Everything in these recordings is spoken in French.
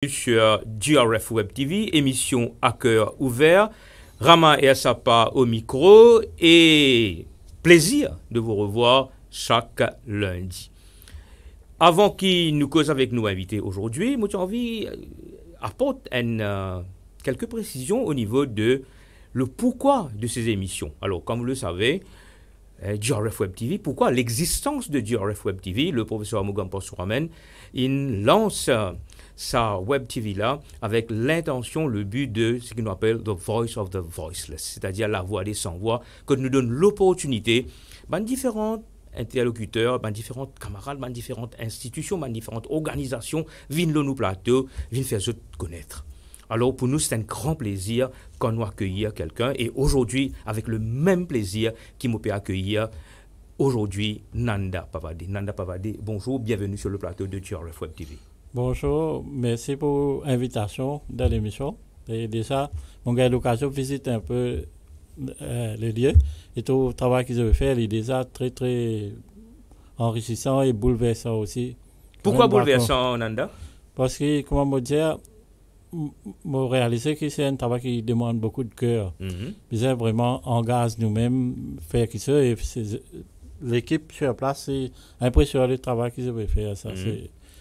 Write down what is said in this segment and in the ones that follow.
Sur GRF Web TV, émission à cœur ouvert. Rama et Asapa au micro et plaisir de vous revoir chaque lundi. Avant qu'il nous cause avec nos invités aujourd'hui, moi j'ai envie d'apporter quelques précisions au niveau de le pourquoi de ces émissions. Alors, comme vous le savez, GRF Web TV, pourquoi l'existence de GRF Web TV? Le professeur Mugampo Souramen, il lance sa Web TV là avec l'intention, le but de ce qu'on appelle the voice of the voiceless, c'est-à-dire la voix des sans-voix, que nous donne l'opportunité, différents interlocuteurs, différents camarades, différentes institutions, différentes organisations viennent dans nos plateaux, viennent faire se connaître. Alors pour nous, c'est un grand plaisir quand nous accueillir quelqu'un et aujourd'hui, avec le même plaisir qui m'a fait accueillir aujourd'hui Nanda Pavade. Nanda Pavade, bonjour, bienvenue sur le plateau de GRF Web TV. Bonjour, merci pour l'invitation dans l'émission. Et déjà, on a eu l'occasion de visiter un peu les lieux et tout le travail qu'ils ont fait, il est déjà très très enrichissant et bouleversant aussi. Pourquoi bouleversant, Nanda? Parce que, comment me dire, je réalise que c'est un travail qui demande beaucoup de cœur. Ils ont vraiment engagé nous-mêmes faire ça et l'équipe sur place, c'est impressionnant le travail qu'ils ont fait. Ça,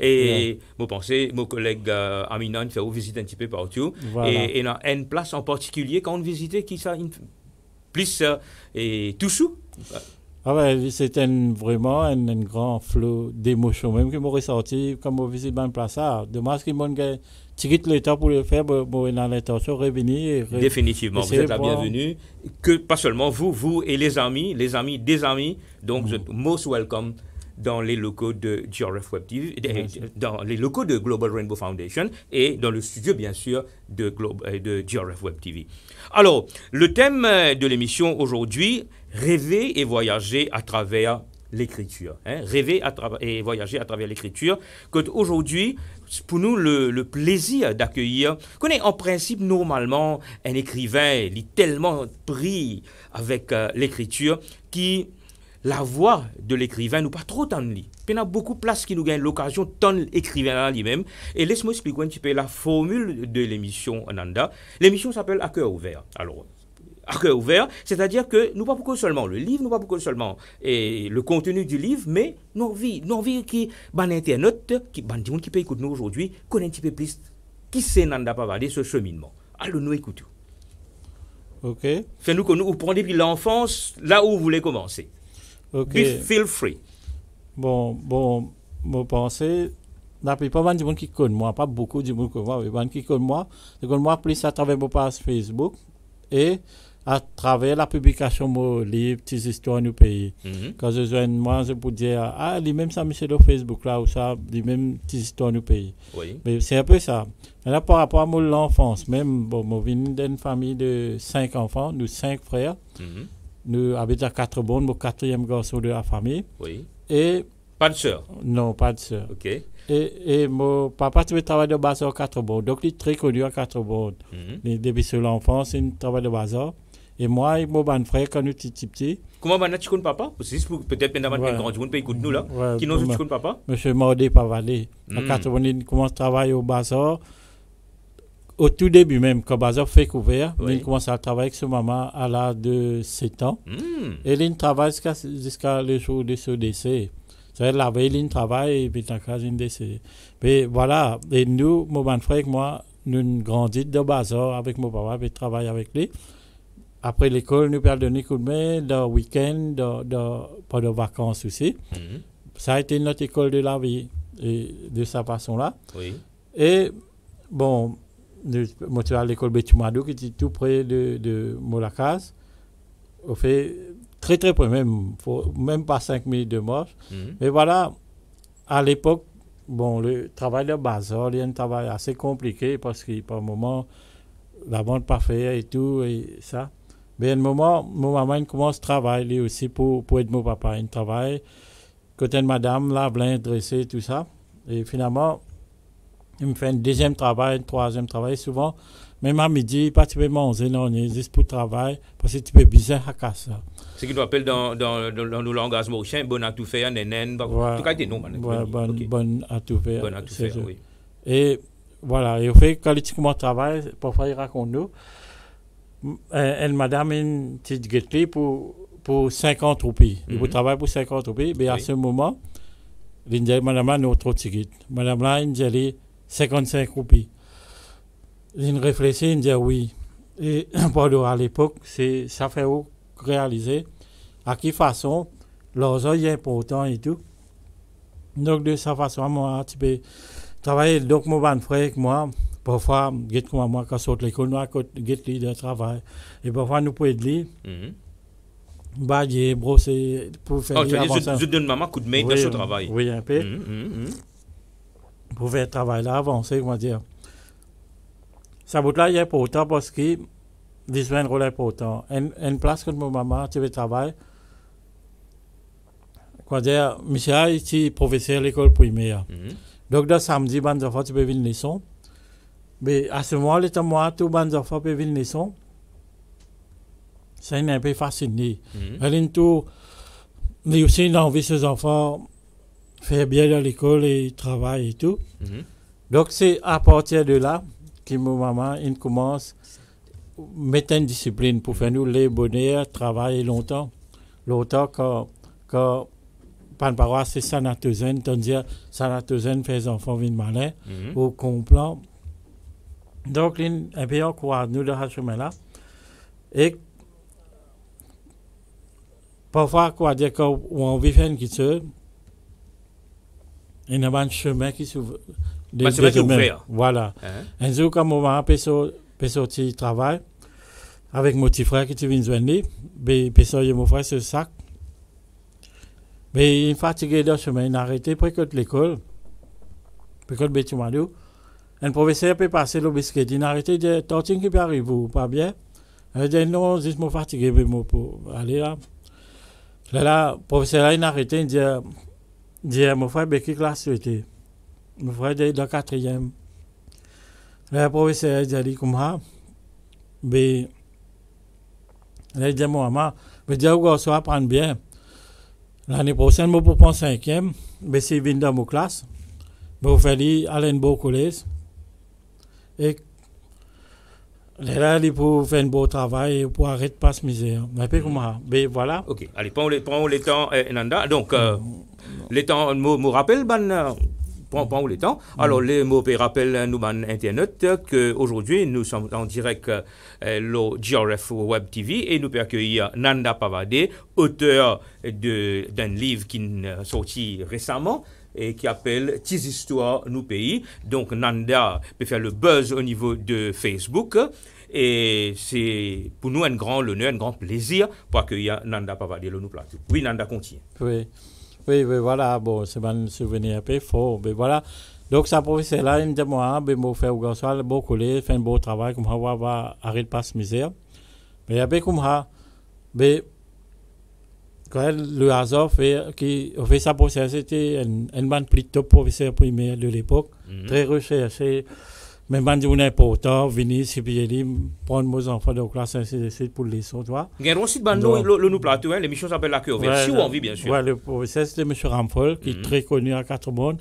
et vous pensez, mon collègue Aminan fait visiter un petit peu partout. Voilà. Et dans une place en particulier, quand on visite, qui ça plus et tout sous? Ah ouais, c'était vraiment un grand flot d'émotions, même que m'aurait sorti comme on visite une place. Dommage qu'ils m'ont tiré le temps pour le faire, bon, dans l'intention de revenir. Définitivement, vous êtes la bienvenue. Que pas seulement vous et les amis des amis, donc vous êtes most welcome dans les locaux de GRF Web TV, dans les locaux de Global Rainbow Foundation et dans le studio, bien sûr, de GRF Web TV. Alors, le thème de l'émission aujourd'hui, rêver et voyager à travers l'écriture. Rêver et voyager à travers l'écriture. Aujourd'hui, pour nous, le plaisir d'accueillir, qu'on est en principe, normalement, un écrivain, il est tellement pris avec l'écriture qui... La voix de l'écrivain nous pas trop tendre. Il y a beaucoup de places qui nous gagnent l'occasion de tendre l'écrivain lui-même. Et laisse-moi expliquer un petit peu la formule de l'émission Ananda. L'émission s'appelle À cœur ouvert. Alors, à cœur ouvert, c'est-à-dire que nous pas beaucoup seulement le livre, nous pas beaucoup seulement le contenu du livre, mais nous envie qui ban internet, qui ban des gens qui peut écouter nous aujourd'hui, connaît un petit peu plus qui c'est Nanda Pavade ce cheminement. Alors nous écoutons. OK. Fais-nous que nous prenons depuis l'enfance là où vous voulez commencer. Okay. Feel free. Bon, mon pensée, la plupart des gens qui connaissent moi, pas beaucoup de gens qui connaissent moi, mais qui connaissent moi plus à travers mon page Facebook et à travers la publication de mon livre, Petites histoires du pays. Quand je joins moi, je peux dire, lui-même ça, monsieur, sur Facebook là, ou ça, lui-même, Petites histoires du pays. Oui. Mais c'est un peu ça. Là, par rapport à mon enfance, même, bon, je viens d'une famille de 5 enfants, nous 5 frères. Nous habitons à 4 bonnes, mon 4e garçon de la famille. Oui. Et pas de sœur? Non, pas de sœur. OK. Et mon papa travaille de bazar à 4 bonnes. Donc, il est très connu à 4 bonnes. Depuis sur l'enfance, il travaille de bazar. Et moi et mon bon frère, quand nous étions petits. Comment tu connais papa? Peut-être que nous grand monde peut écouter nous là. Qui nous connaît papa? Monsieur Mordé Pavalé. À 4 bonnes, il commence à travailler au bazar. Au tout début même, quand Bazar fait couvert, il commence à travailler avec sa maman à l'âge de 7 ans. Et il travaille jusqu'à le jour de son décès. C'est-à-dire la veille, il travaille et puis dans le cas, il décès. Mais voilà, et nous, mon bon frère et moi, nous grandissons de Bazar avec mon papa et travaillons avec lui. Après l'école, nous perdons donner coup de main, dans le week-end, pendant les vacances aussi. Ça a été notre école de la vie, et de sa façon-là. Oui. Et bon... Moi, je suis à l'école Bétumadou, qui est tout près de Molacaz. On fait très très près, même pas 5 minutes de marche. Mais voilà, à l'époque, bon, le travail de bazar, il y a un travail assez compliqué parce que par moment, la bande pas fait et tout, et ça. Mais à un moment, mon maman commence à travailler aussi pour aider mon papa. Il travaille côté de madame, là, blanc, dressé, tout ça. Et finalement, il me fait un deuxième travail, un troisième travail. Souvent, même à midi, pas tu peux manger, non, juste pour travail, parce que tu peux bizarre à casser. Ce qu'on appelle dans nos langages mauriciens, bon à tout faire, nénen, en tout cas, non. Bon à tout faire. Bon à tout faire, oui. Et voilà, et au fait, quand il commence à travailler, parfois il raconte nous, une madame, une petite guetterie pour 50 roupies. Il travaille pour 50 roupies, mais à ce moment, il dit, madame là, nous trop ticket. Madame là, il dit, 55 roupies. Il réfléchit, il dit oui. Et à l'époque, ça fait réaliser à quelle façon l'argent est important et tout. Donc, de cette façon, moi, tu peux travailler. Donc, mon bon frère avec moi, parfois, moi, quand je sors de l'école, nous, j'ai de travail. Et parfois, nous pouvons aider. Bailler, brosser, pour faire je donne maman coup de main dans ce travail. Oui, un peu. Pour faire le travail là, avancer, comment dire. Ça bout là, il est important parce que il a un rôle important. Une place que mon maman, tu veux travailler. Quoi dire, Michel, est professeur à l'école primaire. Donc, le samedi, les enfants, tu peux venir les leçons. Mais à ce moment-là, moi, tous les enfants peuvent venir les leçons. C'est un peu fasciné. Mais aussi, il a envie ces enfants faire bien dans l'école et travailler et tout. Donc, c'est à partir de là que mon maman il commence à mettre une discipline pour faire nous les bonheurs, travailler longtemps. Longtemps, quand par paroisse, c'est sanatosène, tandis que sanatosène fait les enfants venir malins au complet. Donc, un peu encourage nous dans ce chemin-là. Et parfois, quoi dire, quand on vit faire une culture, il y a un chemin qui s'ouvre. C'est vrai qu'il est ouvert. Voilà. Un jour, quand mon maman peut sortir travail, avec mon petit frère qui est venu joindre, peut sortir mon frère sur le sac. Mais il est fatigué dans le chemin, il a arrêté pour que l'école, pour que le bâtiment. Un professeur peut passer le biscuit, il a arrêté, il dit, Tortine qui peut arriver, ou pas bien? Il dit, non, je suis fatigué, pour aller là. Là, le professeur, il a arrêté, il dit, mon frère, quelle classe tu étais? Mon frère, il est dans la 4e. Le professeur, il a dit, comme ça, mais, il dit, mon maman, je dis, on va apprendre bien. L'année prochaine, je vais prendre 5e, mais si je viens dans ma classe, je vais faire aller à un beau collège. Et là, il faut faire un beau travail pour arrêter de passer misère. Mais comment? Mais voilà. Ok, allez, prends les temps, Nanda. Donc, les temps, me rappelle, prends les temps. Alors, les mots rappellent nous, Internet, qu'aujourd'hui, nous sommes en direct le GRF Web TV et nous pouvons accueillir Nanda Pavade, auteur d'un livre qui est sorti récemment et qui appelle Tes histoires, nous pays. Donc, Nanda peut faire le buzz au niveau de Facebook. Et c'est pour nous un grand honneur, un grand plaisir pour accueillir Nanda Pavade le nous plateau. Oui, Nanda, continue. Oui, voilà, bon, c'est un souvenir un peu fort, mais voilà. Donc, ça professeur là, il me dit, moi, je vais faire au garçon, beau collège, faire un beau travail, comme ça, on va arrêter de passer misère. Mais après, comme ça, mais quand le hasard fait ça professeur, c'était un bande plus top professeur primaire de l'époque, très recherché. Mais quand on est important, venir ici, puis prendre mes enfants de classe, ainsi de suite pour les leçons, tu vois. Il y a aussi le nous plateau, l'émission s'appelle La Cœur Vert, si on vit, bien sûr. Oui, le professeur, c'était M. Ramphol, qui est très connu à quatre mondes,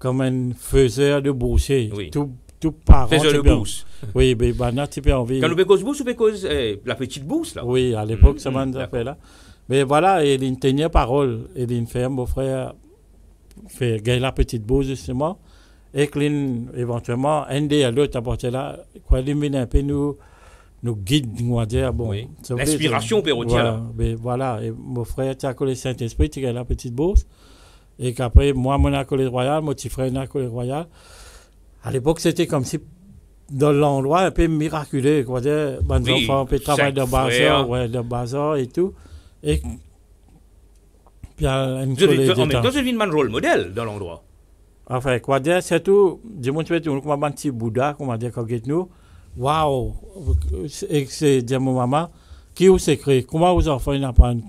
comme un faiseur de boursier. Oui. Tout parent. Faiseur de bourse. Oui, mais maintenant, tu peux envie. Quand nous pécose bourse, ou pécose la petite bourse, là? Oui, à l'époque, ça m'a fait là. Mais voilà, il y a une dernière parole, il y a une ferme, mon frère, fait gagner la petite bourse, justement. Et éventuellement, un des l'autre à partir là, quoi, il un peu nous guide, on va dire. Bon, oui. L'inspiration peut retirer là. Mais voilà, et mon frère, tu as collé Saint-Esprit, tu as la petite bourse. Et qu'après, moi, mon accolé royal, mon petit frère, mon accolé royal. À l'époque, c'était comme si, dans l'endroit un peu miraculeux, quoi, dire, bon, oui, enfants, on peut travailler dans le bazar, de bazar et tout. Et puis, en même temps, je vis un rôle modèle dans l'endroit. Enfin, quoi dire, c'est tout. Dis-moi, tu veux dire, comme un petit Bouddha, comment dire, quand nous, waouh, et c'est dire mon maman, qui vous s'écrit, comment vos enfants ils apprennent,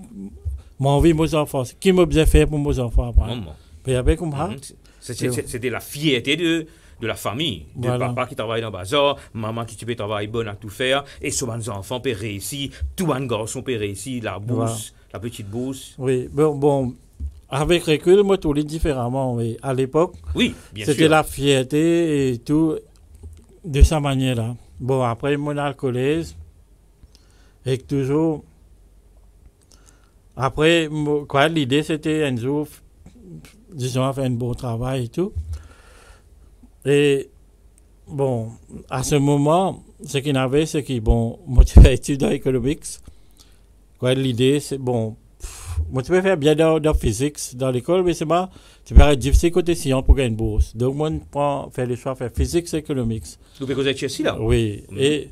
mon envie, mes enfants, qui m'a bien fait pour mes enfants apprendre. Puis après, comme ça. C'était la fierté de la famille, de papa qui travaille dans le bazar, maman qui peut travailler bonne à tout faire, et souvent les enfants peuvent réussir, tout un garçon peut réussir, la bourse, la petite bourse. Oui, bon. avec recul, moi, tout lit différemment. Mais à l'époque, Oui, bien c'était sûr. la fierté et tout de sa manière-là. Bon, après, mon alcoolisme, et toujours. Après, quoi, l'idée, c'était un jour, disons, faire un bon travail et tout. Et bon, à ce moment, ce qu'il y avait, c'est que, bon, moi, tu fais études en economics. Quoi, l'idée, c'est, bon, moi, tu peux faire bien dans physique, dans l'école, mais c'est pas, tu peux faire difficile côté science pour gagner une bourse. Donc, moi, je prends, faire le choix, faire physique, economics. Vous pouvez causer Chelsea, là? Oui, et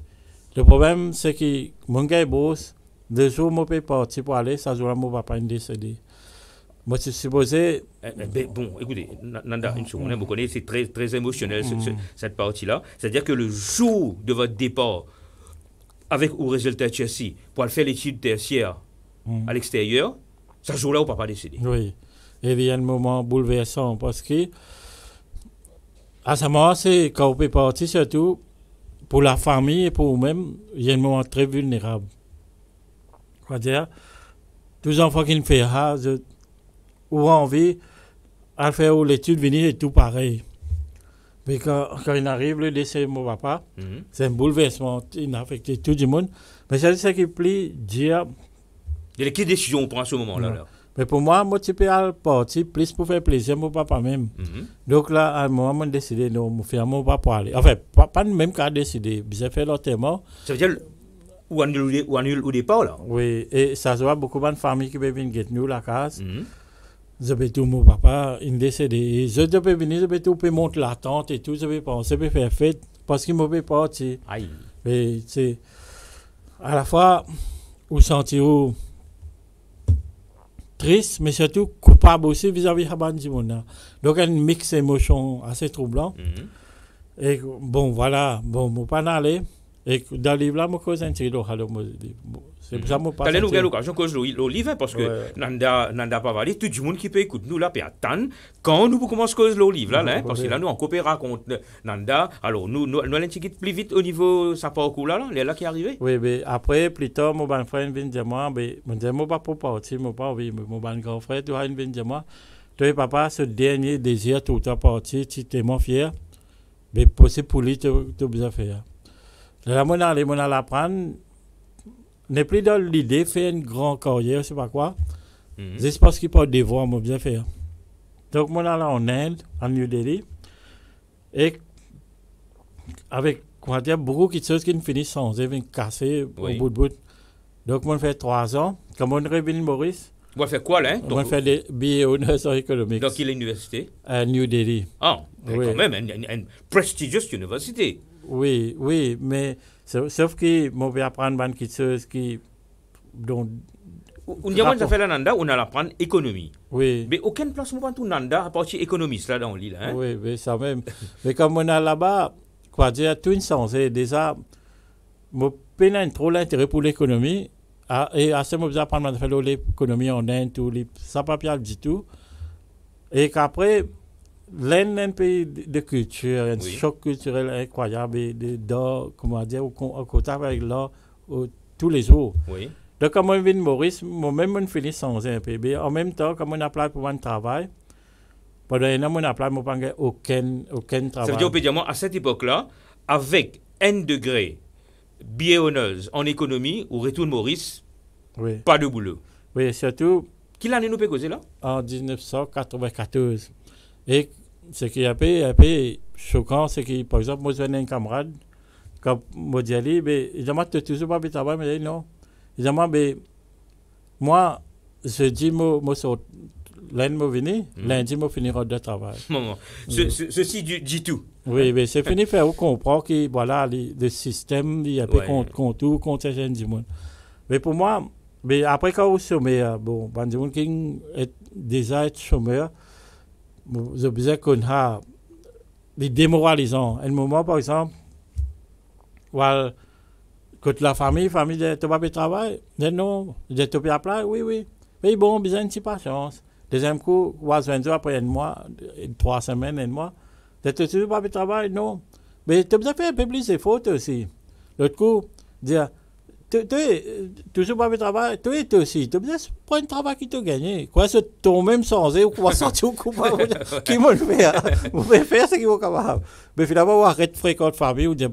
le problème, c'est que mon gars est bourse, 2 jours, moi, je peux partir pour aller, ça jour-là, mon papa est décédé. Moi, je suis supposé. Bon, écoutez, Nanda, une seconde, vous connaissez, c'est très, très émotionnel, cette partie-là. C'est-à-dire que le jour de votre départ, avec au résultat de Chelsea, pour aller faire l'étude tertiaire à l'extérieur, ce jour-là, vous papa décédé. Oui. Et il y a un moment bouleversant parce que, à ce moment, c'est quand on peut partir, surtout pour la famille et pour vous-même, il y a un moment très vulnérable. C'est-à-dire, tous les enfants qui me font ou envie à faire l'étude, venir et tout pareil. Mais quand il arrive, le décès de mon papa, c'est un bouleversement, il a affecté tout le monde. Mais c'est ce qui plaît dire. Et quelle décision on prend à ce moment-là là? Mais pour moi, je peux aller partir plus pour faire plaisir à mon papa même. Donc là, à un moment, j'ai décidé de me faire mon papa aller. Enfin, pas le même cas décidé. J'ai fait l'enterrement. Ça veut dire ou annule au départ là? Oui, et ça se voit beaucoup de familles qui peuvent venir nous la case. Je vais tout mon papa, il est décédé. Je peux venir, je vais tout monter la tente et tout, je vais penser, je vais faire fête parce qu'il ne peut pas partir. Aïe. Mais c'est à la fois, vous sentez triste, mais surtout coupable aussi vis-à-vis de Haban Jimona. Donc, un mix d'émotions assez troublant. Et bon, voilà, bon, je ne pas aller. Et dans le livre, là, je cause un tiré c'est pour ça que je passe. Allez, nous avons l'occasion cause le livre parce que Nanda pas valé, tout le monde qui peut écouter nous là, puis attendre quand nous commençons cause le livre là, parce que là, nous en coopérons contre Nanda. Alors, nous allons plus vite au niveau de sa parcours là, il est là qui est arrivé. Oui, mais après, plus tard, mon bon frère vient dire moi, mais je ne pas pour partir, mon bon grand frère, tu vient dire moi, toi, papa, ce dernier désir, tout à partir, tu es tellement fier, mais possible pour lui, tu as besoin de faire. Là, mon allait apprendre, n'est plus dans l'idée de faire une grande carrière, je ne sais pas quoi. C'est parce qu'il peut devoir, moi, bien faire. Donc, mon allait en Inde, en New Delhi, et avec beaucoup de choses qui ne finissent sans, ils viennent casser au bout de bout. Donc, on fait 3 ans. Comme on revient Maurice. On va faire quoi là? On fait des billets honneurs en économique. Dans quelle université? À New Delhi. Ah, oui. Quand même, une prestigious université. Oui, mais sauf que je vais apprendre beaucoup de choses qui. On dit que fait la Nanda, on a l'apprendre économie. Oui. Mais aucun place pour tout Nanda à partir économiste là dans l'île. Hein? Oui, mais ça même. Mais comme on a là-bas, quoi dire, tout une sens. Déjà, je n'ai trop l'intérêt pour l'économie. Et à ce moment, j'apprends à faire l'économie en Inde, tout, ça pas bien du tout. Et qu'après, l'Inde est un pays de culture, un choc culturel incroyable, comment dire, au contact avec l'art tous les jours. Oui. Donc, comme on vient de Maurice, moi-même, on finit sans un peu. Mais en même temps, comme on appelle pour un travail, pendant un an, on appelle pour pas aucun travail. Ça veut dire, on peut dire, à cette époque-là, avec N degrés, billet honneurs en économie, au retour de Maurice, pas de boulot. Oui, surtout. Quelle année nous peut causer là? En 1994. Et ce qui est un peu choquant, c'est que, par exemple, moi, j'ai un camarade, quand moi, je dis, il dit, tu n'as toujours pas de travail, mais il dit non. Il dit, moi, je dis, lundi, je vais lundi, je finirai de travail. Ceci dit tout. Oui, mais c'est fini faire comprendre que, voilà, le système, il y a un peu contre les gens du monde. Mais pour moi, mais après, quand vous êtes chômeur, bon, les gens qui est déjà chômeur, je veux qu'on a des démoralisants. À un moment, par exemple, quand la famille dit, tu vas pas travailler? Non, tu vas pas oui. Mais bon, besoin de patience. Deuxième coup, après un mois, 3 semaines, un mois, tu ne vas pas travailler? Non. Mais tu as besoin de faire un peu plus de fautes aussi. L'autre coup, dire, toujours pas de travail, tu aussi, tu as besoin de prendre un travail qui t'a gagné. Quoi, c'est ton même sans ou quoi sortir au coup, qui m'a fait, vous pouvez faire ce qu'il vous capable. Mais finalement, vous arrêtez de fréquenter famille ou dire,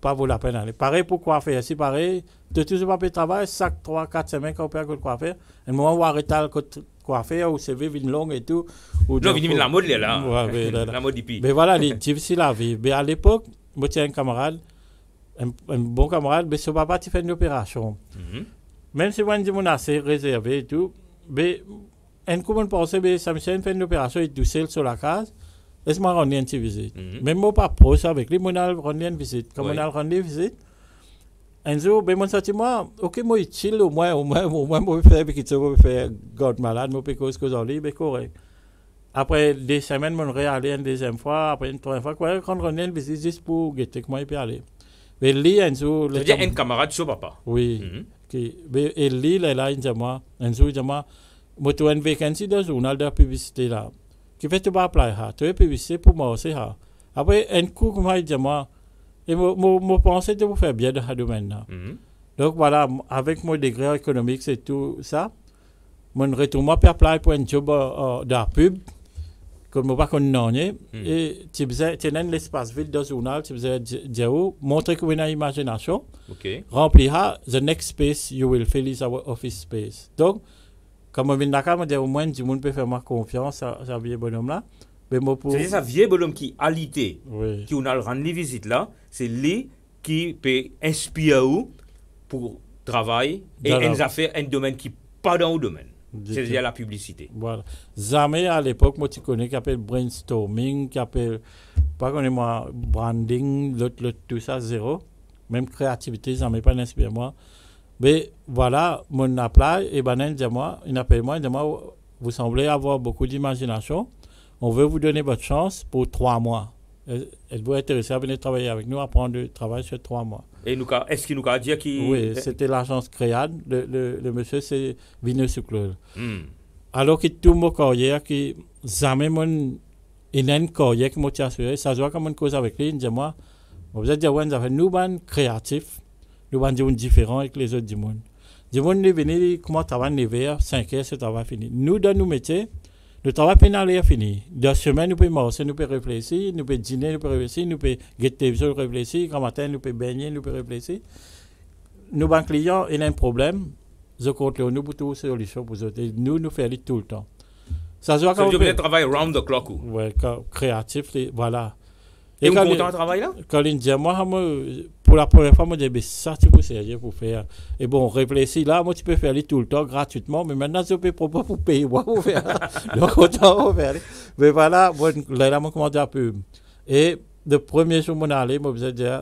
pas vaut la peine d'aller. Pareil pour quoi faire, si pareil, tu as toujours pas de travail, chaque 3, 4 semaines qu'on peut quoi faire. Et le moment où arrêter quoi faire, ou c'est vivre une longue et tout. Non, la mode là, la mode depuis. Mais voilà, c'est difficile à vivre. Mais à l'époque, moi, j'ai un camarade, un bon camarade, mais son papa, tu fais une opération. Même si moi, je dis assez réservé et tout, mais un coup, on pense que ça me fait une opération, il est tout seul sur la case, laisse-moi rendre une petite visite. Même moi, pas proche avec lui, on a rendu une visite. Comme on a rendu une visite, un jour, ben, mon sentiment, ok, moi, il chill, au moins, moi, je vais faire garde malade, moi, je cause en libre, correct. Après des semaines, on est allé une deuxième fois, après une troisième fois, quoi, quand on revient, c'est juste pour guetter comment il peut aller. Mais lui, un jour. Tu veux dire un camarade sur papa? Oui. Et lui, là, un jour, il dit, moi, tu as une vacancy dans le journal de la publicité là. Qui fait, tu vas appeler, tu as une publicité pour moi aussi. Après, un coup, comme il dit, moi, et moi, pensais que vous faire bien dans ce domaine-là. Donc voilà, avec mon degré économique, c'est tout ça. Mon retour, moi, je appeler pour un job dans la pub. Comme je ne sais pas, et tu as l'espace vide dans le journal, tu faisais montrer que vous avez une imagination, remplir the next space you will fill is our office space. Donc, comme je viens d'accord, je dis au moins, du monde peut faire ma confiance à ce vieux bonhomme-là. C'est ça, vieux bonhomme qui a l'idée, qui a rendu visite là, c'est lui qui peut inspirer pour travailler et un domaine qui n'est pas dans le domaine. C'est-à-dire la publicité. Voilà. Jamais à l'époque, moi, tu connais, qui appelle brainstorming, qui appelle, pas qu'on est moi, branding, l'autre, tout ça, zéro. Même créativité, jamais pas inspiré moi. Mais voilà, mon appel, et ben, il appelle moi, il dit moi, vous semblez avoir beaucoup d'imagination. On veut vous donner votre chance pour 3 mois. Elle vous intéresser à venir travailler avec nous, apprendre le travail sur 3 mois. Et est-ce qu'il nous a dit qu'il... Oui, c'était l'agence Créade. Le monsieur, c'est Vineux Soucleur. Alors que tout mon carrière, qui jamais il a une carrière qui m'a assuré, ça se voit comme une cause avec lui, il dit moi, vous êtes nous sommes créatifs, nous sommes différents avec les autres du monde. Du monde, est venu, comment travailler 9 heures, 5 heures, ce travail fini. Nous, dans nos métiers, le travail pénal est fini. Dans la semaine, nous pouvons marcher, nous pouvons réfléchir, nous pouvons dîner, nous pouvons réfléchir, nous pouvons guetter télévision, réfléchir, quand matin, nous pouvons baigner, nous pouvons réfléchir. Nos banques clients, ils ont un problème, je compte nous pour trouver une solution pour eux. Nous faisons tout le temps. Ça veut dire que travail round the clock. Oui, créatif, voilà. Et vous content de travail là? Quand il dit, moi, pour la première fois, je dis, ça, tu peux sérieux pour faire. Et bon, réfléchis là, moi, tu peux faire tout le temps gratuitement, mais maintenant, je peux proposer pour payer, moi, pour faire. Donc, autant faire. Mais voilà, moi, là, je commande un peu. Et le premier jour, je suis allé, je me disais,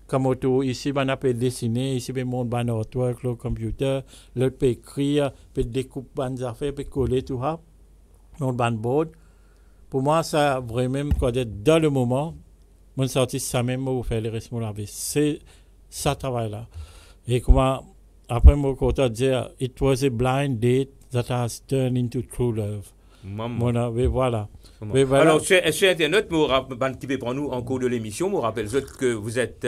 comme ici, on peut dessiner, ici, on monte un artwork, le computer, l'autre peut écrire, peut découper des affaires, peut coller, tout ça. On a un board. Pour moi, ça, vraiment, dans le moment, mon sorti ça même pour faire les restes de la vie. C'est ça travail-là. Et comment, après, mon côté dire, it was a blind date that has turned into true love. Voilà. Alors, sur Internet, qui peut prendre nous en cours de l'émission, je rappelle que vous êtes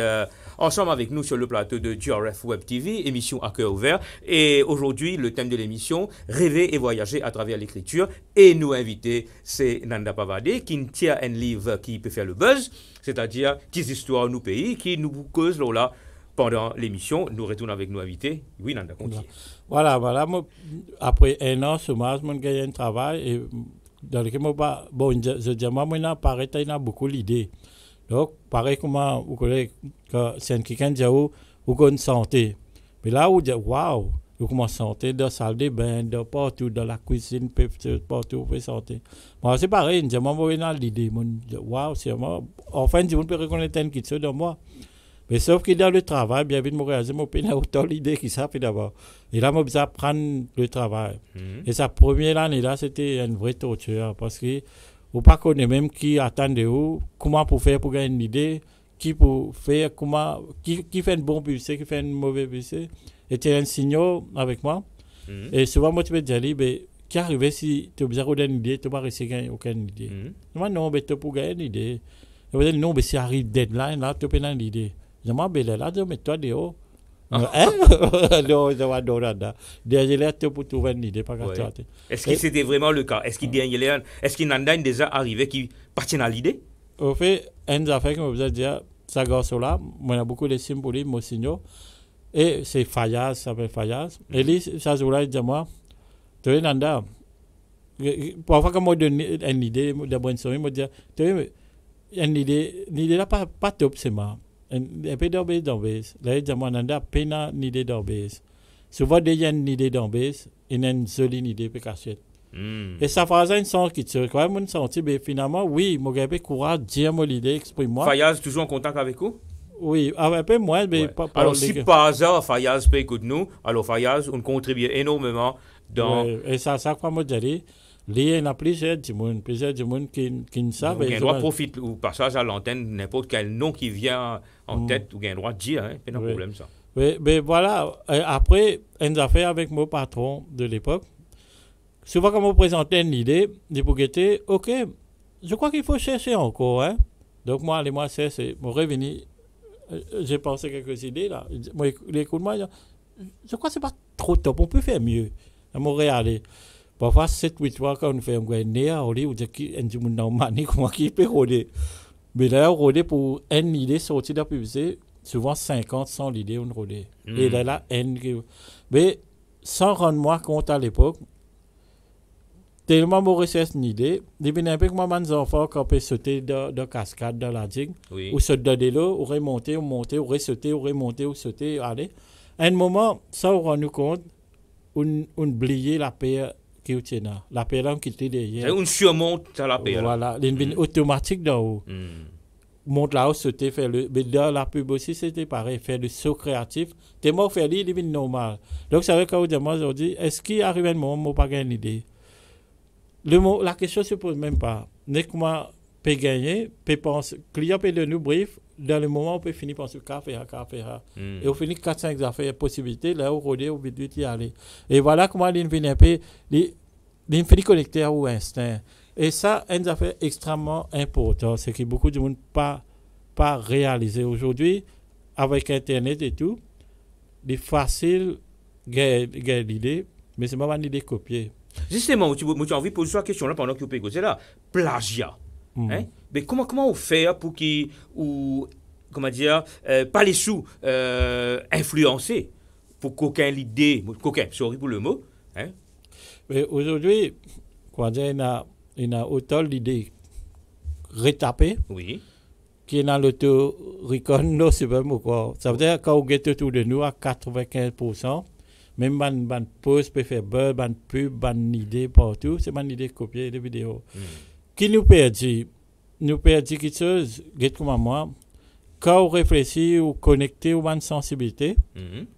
ensemble avec nous sur le plateau de GRF Web TV, émission à cœur ouvert. Et aujourd'hui, le thème de l'émission, rêver et voyager à travers l'écriture. Et nous inviter, c'est Nanda Pavade, qui tient un livre qui peut faire le buzz, c'est-à-dire des histoires nous pays, qui nous cause là. Pendant l'émission, nous retournons avec nos invités. Oui, Nanda, continue. Voilà. Moi, après 1 an, je j'ai gagné un travail. Et dans lequel je dis, moi, pareil, il y a beaucoup d'idées. Donc, pareil, comment vous connaissez, c'est quelqu'un qui dit, vous avez une santé. Mais là, vous dites, waouh, vous commencez à santé dans la salle de bain, partout, dans la cuisine, partout, vous pouvez santé. Moi, c'est pareil, je dis, moi, vous avez l'idée. Waouh, c'est moi. Enfin, je peux reconnaître un qui dans moi. Mais sauf que dans le travail, bien vite, je réalise que je autant l'idée qui ça fait d'abord. Et là, je vais prendre le travail. Et sa première année-là, c'était une vraie torture. Parce que vous ne connaissez pas même qui attendait où, comment pour faire pour gagner une idée, qui pour faire, comment, qui fait une bonne publicité, qui fait une mauvaise publicité. Et tu as un signal avec moi. Et souvent, moi, tu peux dire, qui arrive si tu as besoin d'une idée, tu ne vas pas réussir à gagner aucune idée. Moi, non, mais tu peux gagner une idée. Je veux dire, non, mais si arrive deadline, là, tu peux gagner une idée. Je m'en vais là, je mets toi dehors. Non, derrière là, tu peux trouver une idée, pas Ouais. qu'à Est-ce que c'était vraiment le cas? Est-ce qu'il y en a déjà arrivé qui partiennent à l'idée? Au fait, une affaire que je vous ai dit, ça garçon-là, moi, j'ai beaucoup d'estime pour lui, Mosigno, et c'est Fayaz, ça s'appelle Fayaz. Et lui, ça jour-là, il dit, moi, tu es Nanda, parfois, quand moi donne une idée de brainstorming, moi, je dis, tu es une idée là, pas top, c'est moi. Un peu d'obèse d'obèse. Là, il dit, moi, Nanda, peine une idée d'obèse. Souvent, il y a une idée d'obèse, il y a une jolie idée pour cacher. Et ça faisait une sorte qui tire quand même une sortie, mais finalement, oui, moi j'avais courage de dire mon idée, exprime-moi. Fayaz, toujours en contact avec vous? Oui, un peu moins, mais Ouais. pas Alors, si par hasard, Fayaz peut écouter nous, alors Fayaz, on contribue énormément dans... Ouais, et ça, quoi, moi, je dis, il y a plusieurs du monde qui ne savent. Vous avez le droit de profiter au passage à l'antenne, n'importe quel nom qui vient en tête, vous avez le droit de dire, hein, pas de problème ça. Mais voilà, après, une affaire avec mon patron de l'époque, souvent quand on présentait une idée, il pour guetter, ok, je crois qu'il faut chercher encore. Hein? Donc moi, allez, moi, c'est mon revenu. J'ai pensé quelques idées là. Moi, écoute-moi, je crois que c'est pas trop top, on peut faire mieux. À Montréal, parfois 7-8 fois quand on fait un gouvernement, on dit, on dit qu'il y a un normal, comment qui peut rôder. Mais là, on rôder pour une idée sortie de la publicité, souvent 50, 100 idées, on rôder. Et là, mais sans rendre moi compte à l'époque, tellement mauvais c'est une idée, depuis un peu que moi, mes enfants, quand on peut sauter de cascade dans la digue, ou sauter de l'eau, ou remonter, ou monter, ou sauter, ou remonter, ou sauter, allez. À un moment, ça, on rend nous compte, on oublie la paix qui est là. La paix qui était derrière. On surmonte à la paix. Voilà, une automatique d'en haut. Monte là-haut, sauter, faire le. Mais dans la pub aussi, c'était pareil, faire le saut créatif. T'es mort, faire l'idée, il normal. Donc, ça veut dire qu'aujourd'hui, est-ce qu'il arrive un moment où on n'a pas gagné une idée? La question ne se pose même pas. N'est que moi, peut gagner, peut penser, le client peut donner nous brief, dans le moment où on peut finir par ce café. Et on finit 4-5 affaires, possibilités, là où on rôde, on veut y aller. Et voilà comment il vient un peu, il finit connecté à instinct. Et ça, une affaire extrêmement importante, c'est que beaucoup de monde pas réalisé aujourd'hui, avec Internet et tout, c'est facile de gagner l'idée, mais c'est pas une idée copiée. Justement, tu as envie de poser la question là pendant que tu peux c'est là, plagiat. Hein? Mais comment on fait pour qu'il ou comment dire pas les sous influencer pour qu'aucun l'idée, sorry pour le mot, hein? Mais aujourd'hui, quoi dire, il y a autant l'idée retapée. Oui. Qui est dans l'auto-recon, non, c'est pas quoi. Ça veut dire quand on get autour de nous à 95%. Même ban post peut faire buzz, ban pub, ban idée partout, c'est ban idée copier des vidéos. Qui nous perdit? Nous perdit quelque chose, get comme moi, quand on réfléchit ou connecter ou ban sensibilité,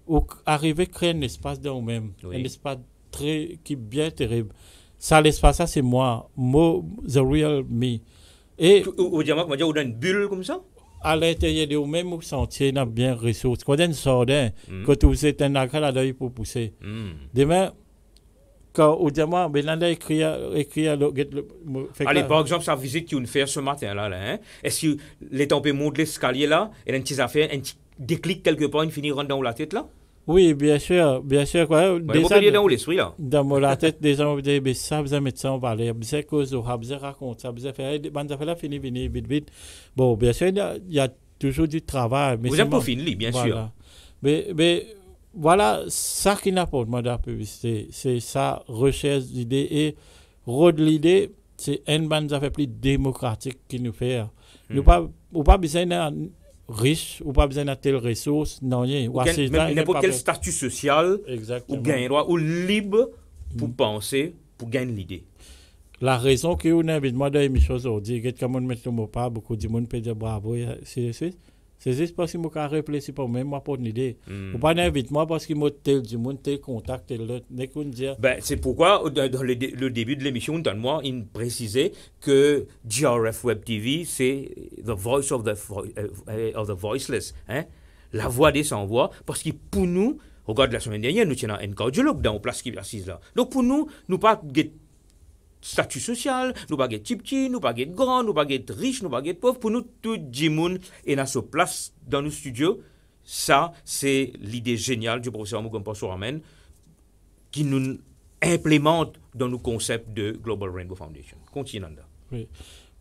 ou arriver à créer un espace dans nous-mêmes, un espace qui est bien terrible. Ça, l'espace, ça, c'est moi, the real me. Et ou dire comment dire, on a une bulle comme ça? À l'intérieur de vous-même, vous sentez qu'il y a bien ressources. Quand on sort quand vous êtes un accord là pour pousser. Demain, quand au diamant, Benanda écrit allez, par exemple, sa visite qu'on fait ce matin-là, hein? Est-ce que les temps peut monter l'escalier là, et un petit affaire, un petit déclic quelque part, une finit rentre dans la tête là? Oui, bien sûr. Quoi. Déjà, dans l'esprit là. Dans la tête, des gens me disent, mais ça, vous mettre ça en valeur, vous avez cause, vous avez raconté ça, vous avez fait, vous avez fini, vite. Bon, bien sûr, il y a toujours du travail. Mais vous avez pas fini, bien sûr. Mais voilà, ça qui n'apporte moi de la publicité, c'est ça, recherche d'idées et rôle l'idée, c'est une bande d'affaires plus démocratique qui nous fait. Nous pas besoin d'un riche ou pas besoin de telle ressource, non rien. N'importe quel statut social ou gain droit ou libre pour penser, pour gagner l'idée. La raison que vous invitez moi dans l'émission aujourd'hui, comme on met le mot pas, beaucoup de monde peut dire bravo, c'est juste parce que je réfléchi pour moi, moi pour une idée. Vous pas inviter moi parce que moi tel du monde, tel contact, tel l'autre, c'est pourquoi dans le début de l'émission, donne-moi, il précisait que GRF Web TV, c'est the voice of the voiceless, hein? La voix des sans-voix, parce que pour nous, regarde la semaine dernière, nous tenons un cardiologue dans la place qui est assise là. Donc pour nous pas statut social, nous pas petit, nous pas grand, nous pas riche, nous pas pauvre. Pour nous, tout le monde est dans sa place dans nos studios Ça, c'est l'idée géniale du professeur Mugampa Soramen qui nous implémente dans nos concepts de Global Rainbow Foundation. Continue, Nanda. Oui.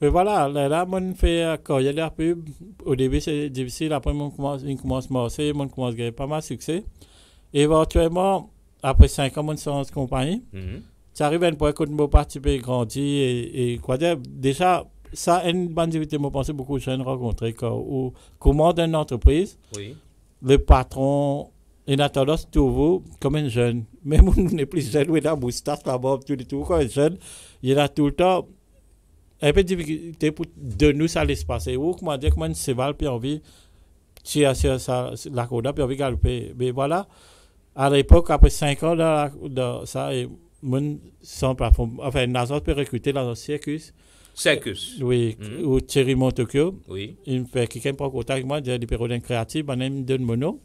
Mais voilà, là, on fait quand il y a la pub, au début c'est difficile, après on commence à marcher, on commence à gagner pas mal de succès. Éventuellement, après 5 ans, on se lance compagnie. Ça arrive à un point que nous participer, grandir et quoi dire. Déjà, ça, une bonne activité, je pense beaucoup de jeunes rencontrés où commande une entreprise, oui. Le patron, il a tendance toujours comme un jeune. Même si on est plus jeune, on a la moustache, la barbe, tout, comme un jeune, il a tout le temps un peu de difficulté pour de nous ça laisse passer. Ou comment dire, comment un cheval puis envie, si la coda puis envie galoper. Mais voilà, à l'époque, après 5 ans dans ça, et mon sans plafond, enfin, Nazar peut recruter dans un circus. Circus. Oui, ou Thierry Montokyo. Oui. Il fait quelqu'un prend contact avec moi, il dit des périodes créatives, on aime donne mono.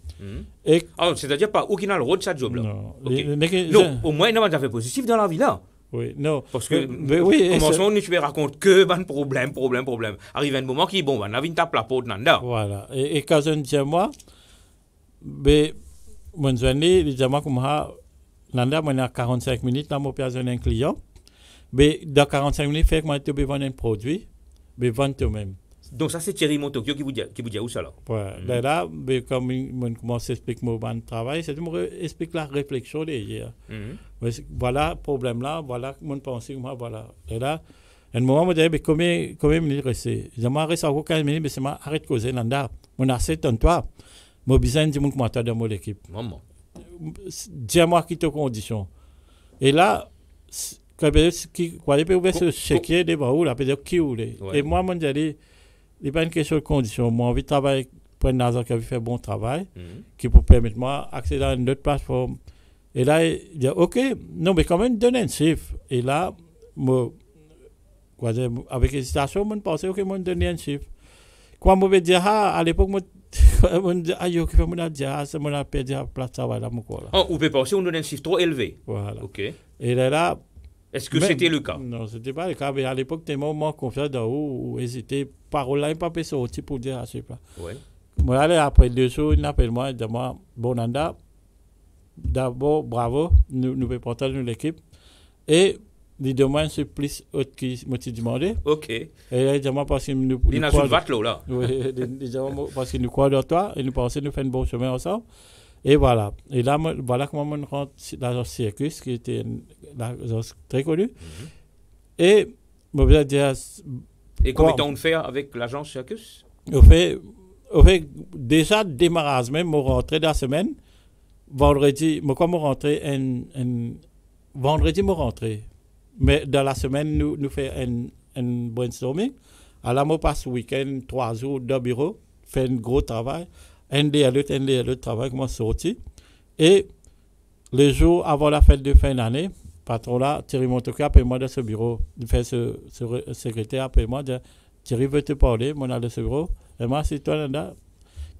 C'est-à-dire pas aucun a le rôle de ça job là. Non. Okay. Non, au moins, il y a un fait positif dans la vie là. Oui, non. Parce que, oui, commençons, tu me racontes que ben problème. Arrive un moment qui, bon, on a une tape la peau de Nanda. Voilà. Et quand je dis moi, ben, mon journée, il dit moi, comme Nanda, on a 45 minutes, là, moi, j'ai un client. Mais dans 45 minutes, fait que moi, tu peux vendre un produit, mais vendre toi-même. Donc, ça, c'est Thierry Montokyo qui vous dit où ça là? Ouais. Là, comme on commence à expliquer mon travail, c'est de m'expliquer la réflexion derrière. Voilà le problème là, voilà mon pensée, voilà. Et là, à un moment, je me dis, combien de minutes rester? Je me reste encore 15 minutes, mais c'est moi, arrête de causer, Nanda. Mon assez, toi. Mon besoin de mon commentaire dans mon équipe. Maman. Dis-moi qui te conditions. Et là, quand il peut ouvrir ce chéquier devant où, là, peut-être qui ou les. Et moi, je me dis, il n'y a pas une question de conditions. Moi, j'ai envie de travailler pour un agent qui a fait un bon travail, qui peut permettre moi d'accéder à une autre plateforme. Et là, il dit, OK, non, mais quand même, donne un chiffre. Et là, avec hésitation, je pensais, OK, je donne un chiffre. Quand je me dis, à l'époque, je me dis, OK, je me dis, c'est mon perdu la place de travail là, ou peut penser, on donne un chiffre trop élevé. Voilà. OK. Et là, est-ce que c'était le cas? Non, ce n'était pas le cas. Mais à l'époque, tu es moins confiant dans où hésiter. Parole là, il pas sorti pour dire à ce plat. Oui. Moi, après 2 jours, il m'appelle moi, il dit moi, bon, Nanda, d'abord, bravo, nous pouvons partager l'équipe. Et il demande ce plus autre qui m'a demandé. OK. Et là, il dit moi, parce que nous. Il n'a pas de là. Oui, il dit parce que nous croyons dans toi et nous pensons nous faire un bon chemin ensemble. Et voilà. Et là, voilà comment on rentre dans un circus qui était très connu. Et je vais dire. Et combien de temps on fait avec l'agence Circus? On fait déjà démarrage même, on rentre dans la semaine. Vendredi, quand on rentre, vendredi, on rentre. Mais dans la semaine, nous faisons un brainstorming. Alors, on passe le week-end, 3 jours dans le bureau, fait un gros travail. Un des à l'autre travail, comment sortir. Et le jour avant la fête de fin d'année, patron là, Thierry Montokyo appelle-moi dans ce bureau. Il fait ce secrétaire appelle-moi, dit Thierry veut te parler, moi dans ce bureau. Et moi, c'est toi, Nanda.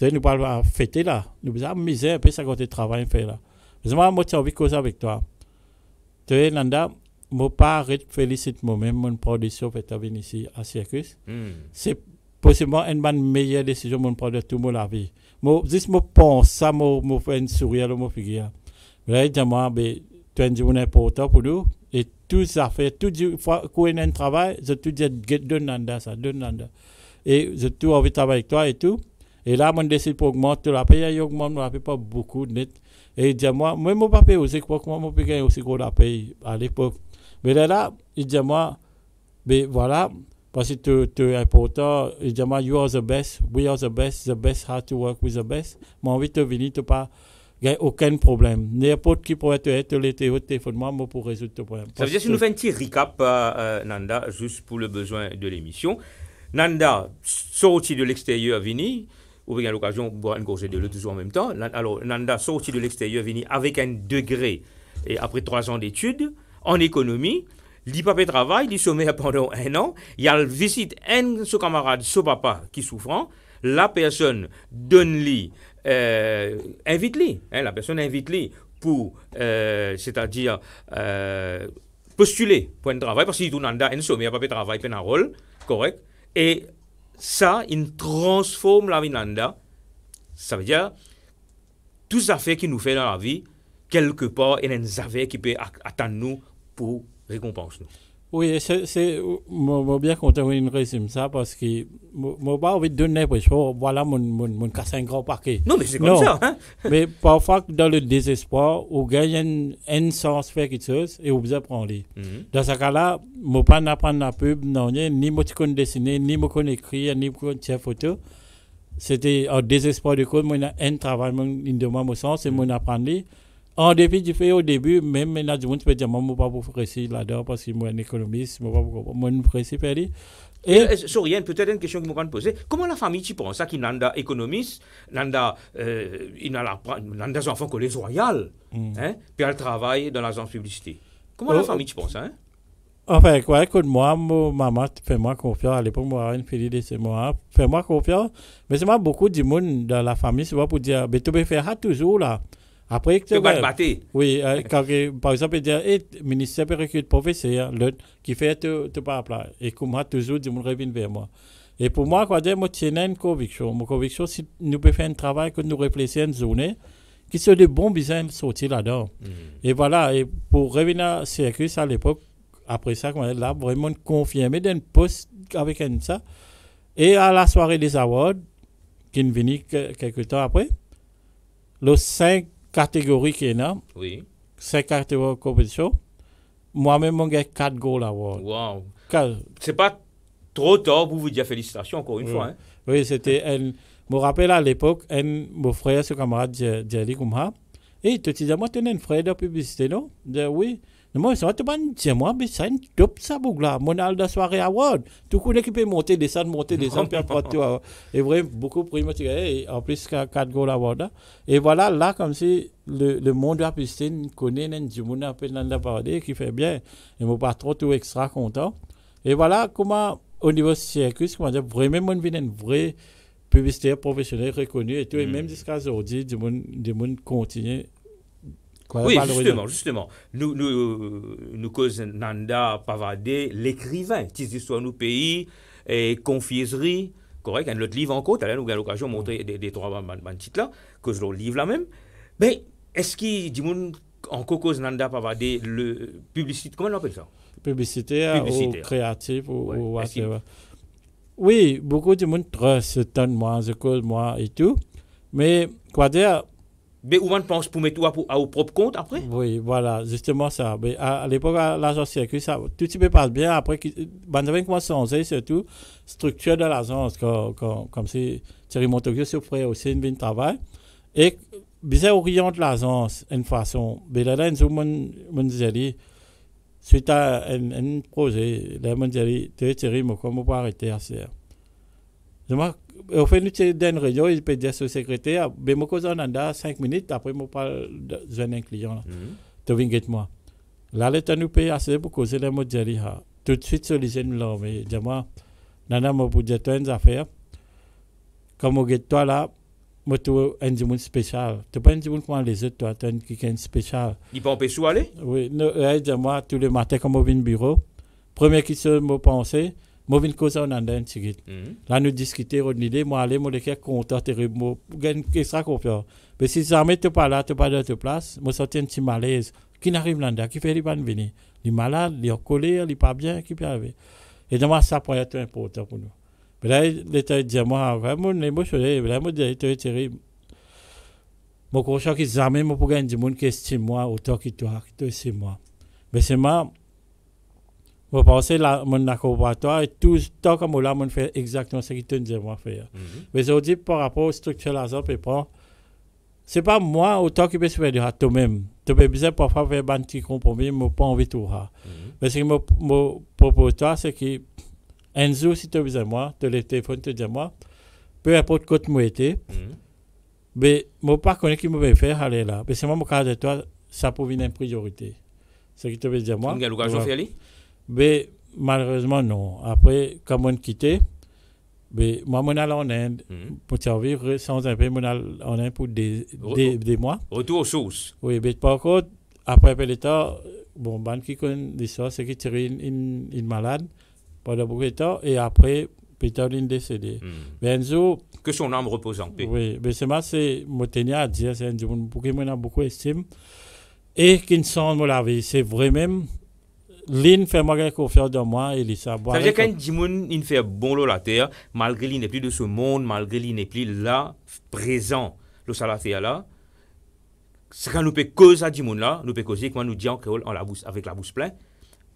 Nous parlons à fêter là. Nous avons misé un peu ça côté travail fait là. Mais moi, j'ai envie de causer avec toi. Tu sais, Nanda, mon père félicite moi-même, mon production fait venir ici à Circus. C'est possiblement une bonne meilleure décision que je prends de toute ma vie. Juste je pense ça, je fais un sourire, je figure. Là, je dis, tu as un jour important pour nous. Et tout ça fait, toute fois qu'on a un travail, je te dis, donne Nanda ça, donne Nanda. Et j'ai tout envie de travailler avec toi et tout. Et là, je décide pour augmenter la paye, il augmente la paye pas beaucoup net. Et il dit, moi, je ne peux pas payer aussi, moi, je peux gagner aussi gros la paye à l'époque. Mais là, il dit, moi, voilà. Parce que tu es important, il dit, you are the best, we are the best how to work with the best. Moi, envie de venir, tu n'as pas aucun problème. N'importe qui pourrait te être le téléphone, moi, pour résoudre ton problème. Ça veut dire que si nous faisons un petit recap, Nanda, juste pour le besoin de l'émission. Nanda, sorti de l'extérieur, vini, ou bien l'occasion de boire une gorgée de l'eau toujours en même temps. Alors, Nanda, sorti de l'extérieur, vini avec un degré, et après 3 ans d'études, en économie. Il pas travail, il sommeille pendant 1 an. Il a visite un de ses camarades, son papa, qui souffrant. La personne donne-lui, invite-lui. La personne invite-lui pour, c'est-à-dire, postuler pour un travail. Parce qu'il a un sommeil, pas de travail, pas un rôle, correct. Et ça, il transforme la vie de Nanda Ça veut dire, tous affaires qui nous fait dans la vie, quelque part, il y a des affaires qui peuvent attendre nous pour récompenser nous. Oui, moi bien content de résumer ça parce que moi pas envie de donner l'impression voilà mon casse un grand paquet. Non, mais c'est comme ça. Hein? Mais parfois dans le désespoir, on gagne un sens faire quelque chose et on besoin prendre. Dans ce cas-là, moi pas apprendre la pub, non, ni moi connais dessiner, ni moi connais écrire, ni moi connais faire photo. C'était un désespoir de cause, moi un travail de moi sens et moi apprendre. En dépit du fait au début, même maintenant, du monde peut dire, moi, je ne peux pas vous préciser là-dedans parce que moi, un économiste, je ne peux pas vous préciser. Et Soriane, peut-être une question que je me poser. Comment la famille, tu penses ça, qui n'a pas économiste, n'a des enfants collèges royales, hein, puis elle travaille dans l'agence publicité. Comment la famille, tu penses ça, hein? Enfin, quoi, écoute, moi, maman, fais-moi confiance. À l'époque, moi, une fille de ces mois, fais-moi confiance. Mais c'est moi, beaucoup de monde dans la famille, c'est pas pour dire, mais tu peux faire ça toujours là. Après, tu vas te battre. Oui, quand, par exemple, il dit, le ministère peut recruter professeur, l'autre qui fait te pas plat. Et comme moi, toujours, du monde revient vers moi. Et pour moi, quoi dire, moi, j'ai une conviction. Mon conviction, si nous pouvons faire un travail, que nous réfléchissons une journée, qui soit de bons besoins sortir là-dedans. Et voilà, et pour revenir à Circus à l'époque, après ça, on est là, vraiment confirmé d'un poste avec un ça. Et à la soirée des awards, qui est venu quelques temps après, les 5 catégories qui est là, oui. 5 catégories de compétition, moi-même, j'ai 4 goals awards. Wow. C'est pas trop tard pour vous dire félicitations encore une fois. Hein? Oui, c'était un. Je me rappelle à l'époque, mon frère, ce camarade, Jerry Kumha, et il te disait, moi, tu es un frère de publicité, non? Je dis, oui. Moi, je dis, moi, mais c'est un top ça, là. Mon al de soirée award. Tout le monde qui peut monter, descendre, puis après tout. Et vraiment, beaucoup de prix, et en plus, 4 goals award. Et voilà, là, comme si le monde de la publicité connaît du monde un peu dans la parole, qui fait bien. Et moi, pas trop tout extra content. Et voilà, comment, au niveau circuit, comment dire, vraiment, mon vie est une vraie publicité professionnelle reconnue et tout. Et même jusqu'à aujourd'hui, du monde continue. Oui, justement. Nous causons Nanda Pavadé, l'écrivain, Petites histoires nous pays, et confieserie, correct, un autre livre encore, nous avons l'occasion de montrer des 3 titres là, que je le livre là même. Mais est-ce qu'il dit encore cause Nanda Pavadé, le publicité, comment on appelle ça? Publicité ou créatif ou whatever. Oui, beaucoup de monde trust moi, je cause moi et tout. Mais, quoi dire, mais où on pense pour mettre à vos propres comptes après? Oui, voilà, justement ça. Mais à l'époque, à l'agence circuit, ça, tout se passe bien. Après, on avait commencé à changer, surtout, structure de l'agence, comme si Thierry Montogio s'offrait aussi un travail. Et, bien, oriente l'agence, une façon. Mais là, on dit, suite à un projet, là, on dit, Thierry, comment on peut arrêter à ça? Au fait, nous avons une réunion, il peut dire au secrétaire, mais je vais 5 minutes, après, je parle d'un client. Tu viens avec moi. Là, l'État nous paye assez pour causer les mots de Jerry. Tout de suite, solution là, mais dis-moi, nana, je vais dire une affaire. Comme je toi là, moi, tu es un monde spécial. Tu n'es pas un monde comme les autres, toi, tu es quelqu'un de spécial. Il peut empêcher aller? Oui, dis-moi, tous les matins, comme je viens au bureau, première question que je pensais, moi, je cause on a un petit là, nous discutons une idée. Moi, aller, moi, je suis content, terrible. Moi, je suis confiant. Mais si jamais tu n'es pas là, tu n'es pas dans ta place, moi, sorti un petit malaise. Qui n'arrive là, qui fait les bonnes venir? Les malades, les collés, les pas bien, qui peut arriver. Et donc, ça, pour être important pour nous. Mais là, l'État dit, moi, vraiment, émotionné, vraiment, c'est terrible. Mon conscient qui jamais, moi, pour gagner du monde qui estime moi, autant que toi, c'est moi. Mais c'est moi. Je pense que mon accompagnateur et tout le temps comme là, on fait exactement ce qu'il te dit moi faire. Mais je dis par rapport aux structures là, c'est pas moi autant que je peux faire toi-même. Tu peux bien parfois faire un petit compromis, mais pas envie de tout. Mais ce que je propose toi, c'est que un jour, si tu as besoin de moi, tu as le téléphone, tu dis moi, peu importe côté moi été, mais je ne sais pas qui me fait faire aller là. Mais c'est moi, mon cas de toi, ça peut venir en priorité. C'est ce que tu veux dire moi. Tu as l'occasion de faire aller? Mais malheureusement, non. Après, quand on quitté, moi, je suis allé en Inde pour survivre sans un peu. Je suis allé en Inde pour des mois. Retour aux sources. Oui, mais par contre, après l'état, ban qui connaît l'histoire, c'est qu'il tire une malade pendant beaucoup de temps. Et après, Peter Lynn décédé. Mais Enzo, que son âme repose en paix. Oui, mais c'est Motenia à dire, c'est un pour qui moi beaucoup estime et qui ne sent la vie, c'est vrai même. Lynn fait moi confiance dans moi et Lisa. Ça veut dire qu'un Dimon, il fait bon l'eau la terre, malgré qu'il n'est plus de ce monde, malgré qu'il n'est plus là, présent, le salaté là. C'est quand nous peut causer à Dimon là, nous peut causer quand nous disons avec la bouche pleine,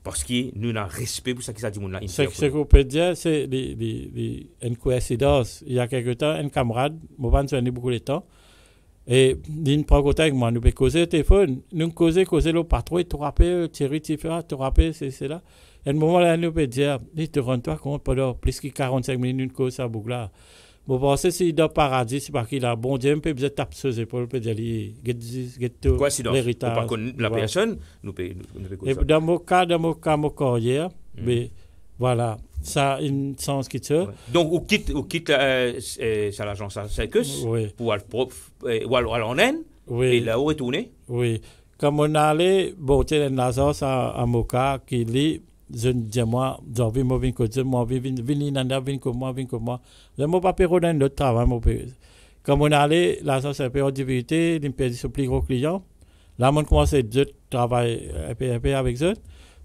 parce que nous avons respect pour ça qui s'est Dimon là. Ce qu'on peut dire, c'est une coïncidence. Il y a quelque temps, un camarade, moi, je n'ai beaucoup de temps. Et il prend contact avec moi, nous pouvons causer au téléphone, nous causer le patron, il te rappelle, Thierry Tifera, te rappelle, c'est là. Et à un moment là, nous pouvons dire, il te rends-toi compte, pendant plus que 45 minutes, une cause à Bougla. Bon, parce que si dans le paradis, c'est parce qu'il a bon Dieu, peut peut-être taper sur les épaules, peut dire, l'héritage. Par contre, la personne, nous pouvons causer. Et dans mon cas, mon carrière, mais voilà. Ça a un sens qui tient. Donc, on quitte l'agence à Circus pour aller en Inde et là, on retourne. Oui. Comme on allait, bon, tu as une agence à Moka qui lit, je dis moi, j'ai envie de venir comme moi, venir comme moi. Je n'ai pas perdu un autre travail. Comme on allait, l'agence a perdu d'activité, il perd son plus gros client. Là, on commence à travailler avec eux.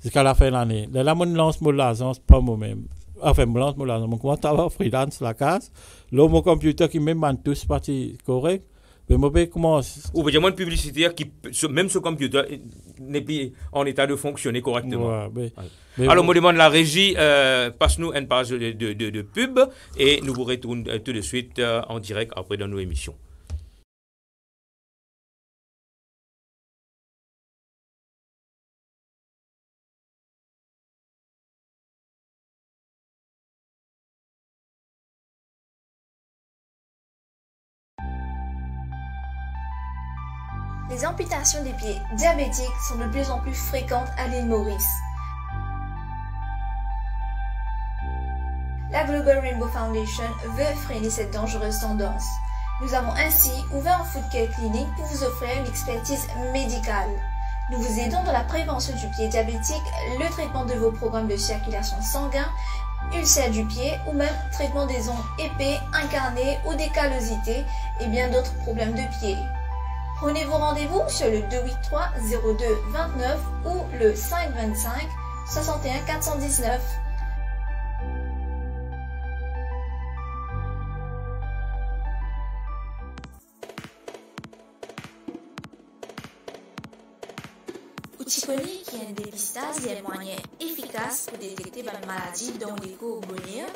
Jusqu'à la fin de l'année. Là, je lance mon l'agence, pas moi-même. Enfin, je lance mon l'agence. Je commence à avoir freelance, la case. Là, mon computer qui me demande tous parties correctes. Mais je commence. Ou bien, une publicité qui, même ce computer, n'est plus en état de fonctionner correctement. Ouais, alors, je demande la régie, passe-nous une page de pub et nous vous retournons tout de suite en direct après dans nos émissions. Les amputations des pieds diabétiques sont de plus en plus fréquentes à l'île Maurice. La Global Rainbow Foundation veut freiner cette dangereuse tendance. Nous avons ainsi ouvert un foot care clinique pour vous offrir une expertise médicale. Nous vous aidons dans la prévention du pied diabétique, le traitement de vos problèmes de circulation sanguine, ulcères du pied ou même traitement des ongles épais, incarnés ou des callosités et bien d'autres problèmes de pied. Prenez vos rendez-vous sur le 283 02 29 ou le 525 61 419. Outikoni qui est un dépistage et un moyen efficace pour détecter la maladie dans l'écho au bonheur.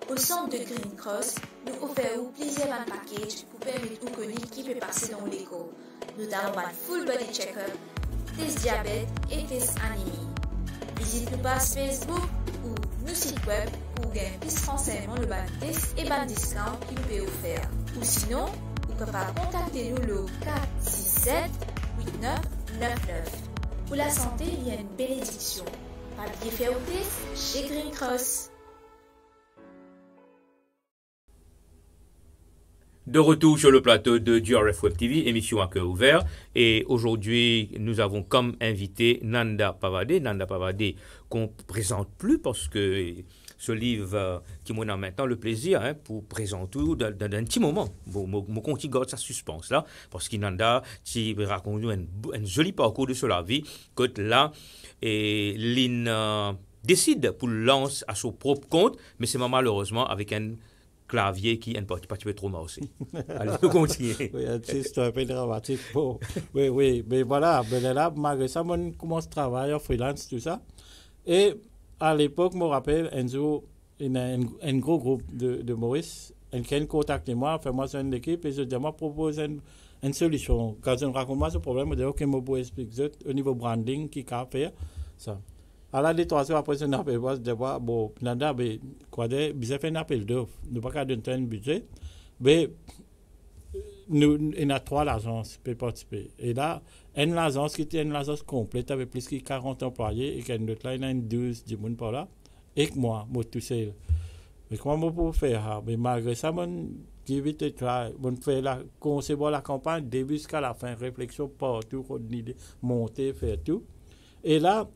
Au centre de Green Cross, nous offrons plusieurs packages pour permettre aux connus qui peut passer dans l'écho, notamment un full body check-up, test diabète et test anémie. Visite nos pages Facebook ou nos sites web pour gagner plus renseignements le test et discount qui nous peut offrir. Ou sinon, vous pouvez contacter nous le 467 8999. Pour la santé, il y a une bénédiction. Papier fait au test chez Green Cross. De retour sur le plateau de GRF Web TV, émission à cœur ouvert. Et aujourd'hui, nous avons comme invité Nanda Pavade. Nanda Pavade qu'on ne présente plus parce que ce livre qui m'en a maintenant le plaisir pour présenter dans un petit moment. Mon compte garde sa suspense là parce que Nanda raconte nous un joli parcours de sa vie que là et Lynn décide pour lancer à son propre compte, mais c'est malheureusement avec un clavier qui est un petit peu trop aussi. Allez, nous continuons. Oui, c'est un peu dramatique. Bon, oui, mais voilà, là, malgré ça, on commence à travailler en freelance, tout ça. Et à l'époque, je me rappelle, Enzo, il y a un gros groupe de Maurice, qui a contacté moi, fait moi, c'est une équipe, et je dis, moi, propose une solution. Quand je raconte moi ce problème, je dis, ok, je peux expliquer au niveau branding, qui peut faire ça. Alors, les 3 jours après, je n'appelle pas, je dis, bon, Nanda, quoi de, j'ai fait un appel d'offres, nous n'avons pas donner un budget, mais nous, il y a 3 agences qui peuvent participer. Et là, une agence qui était une agence complète avec plus de 40 employés, et qu'une autre là, il y a une 12 du monde par là, et que moi tout seul. Mais comment je peux faire? Mais malgré ça, je fais concevoir la campagne, début jusqu'à la fin, réflexion partout, monter, faire tout. Et là,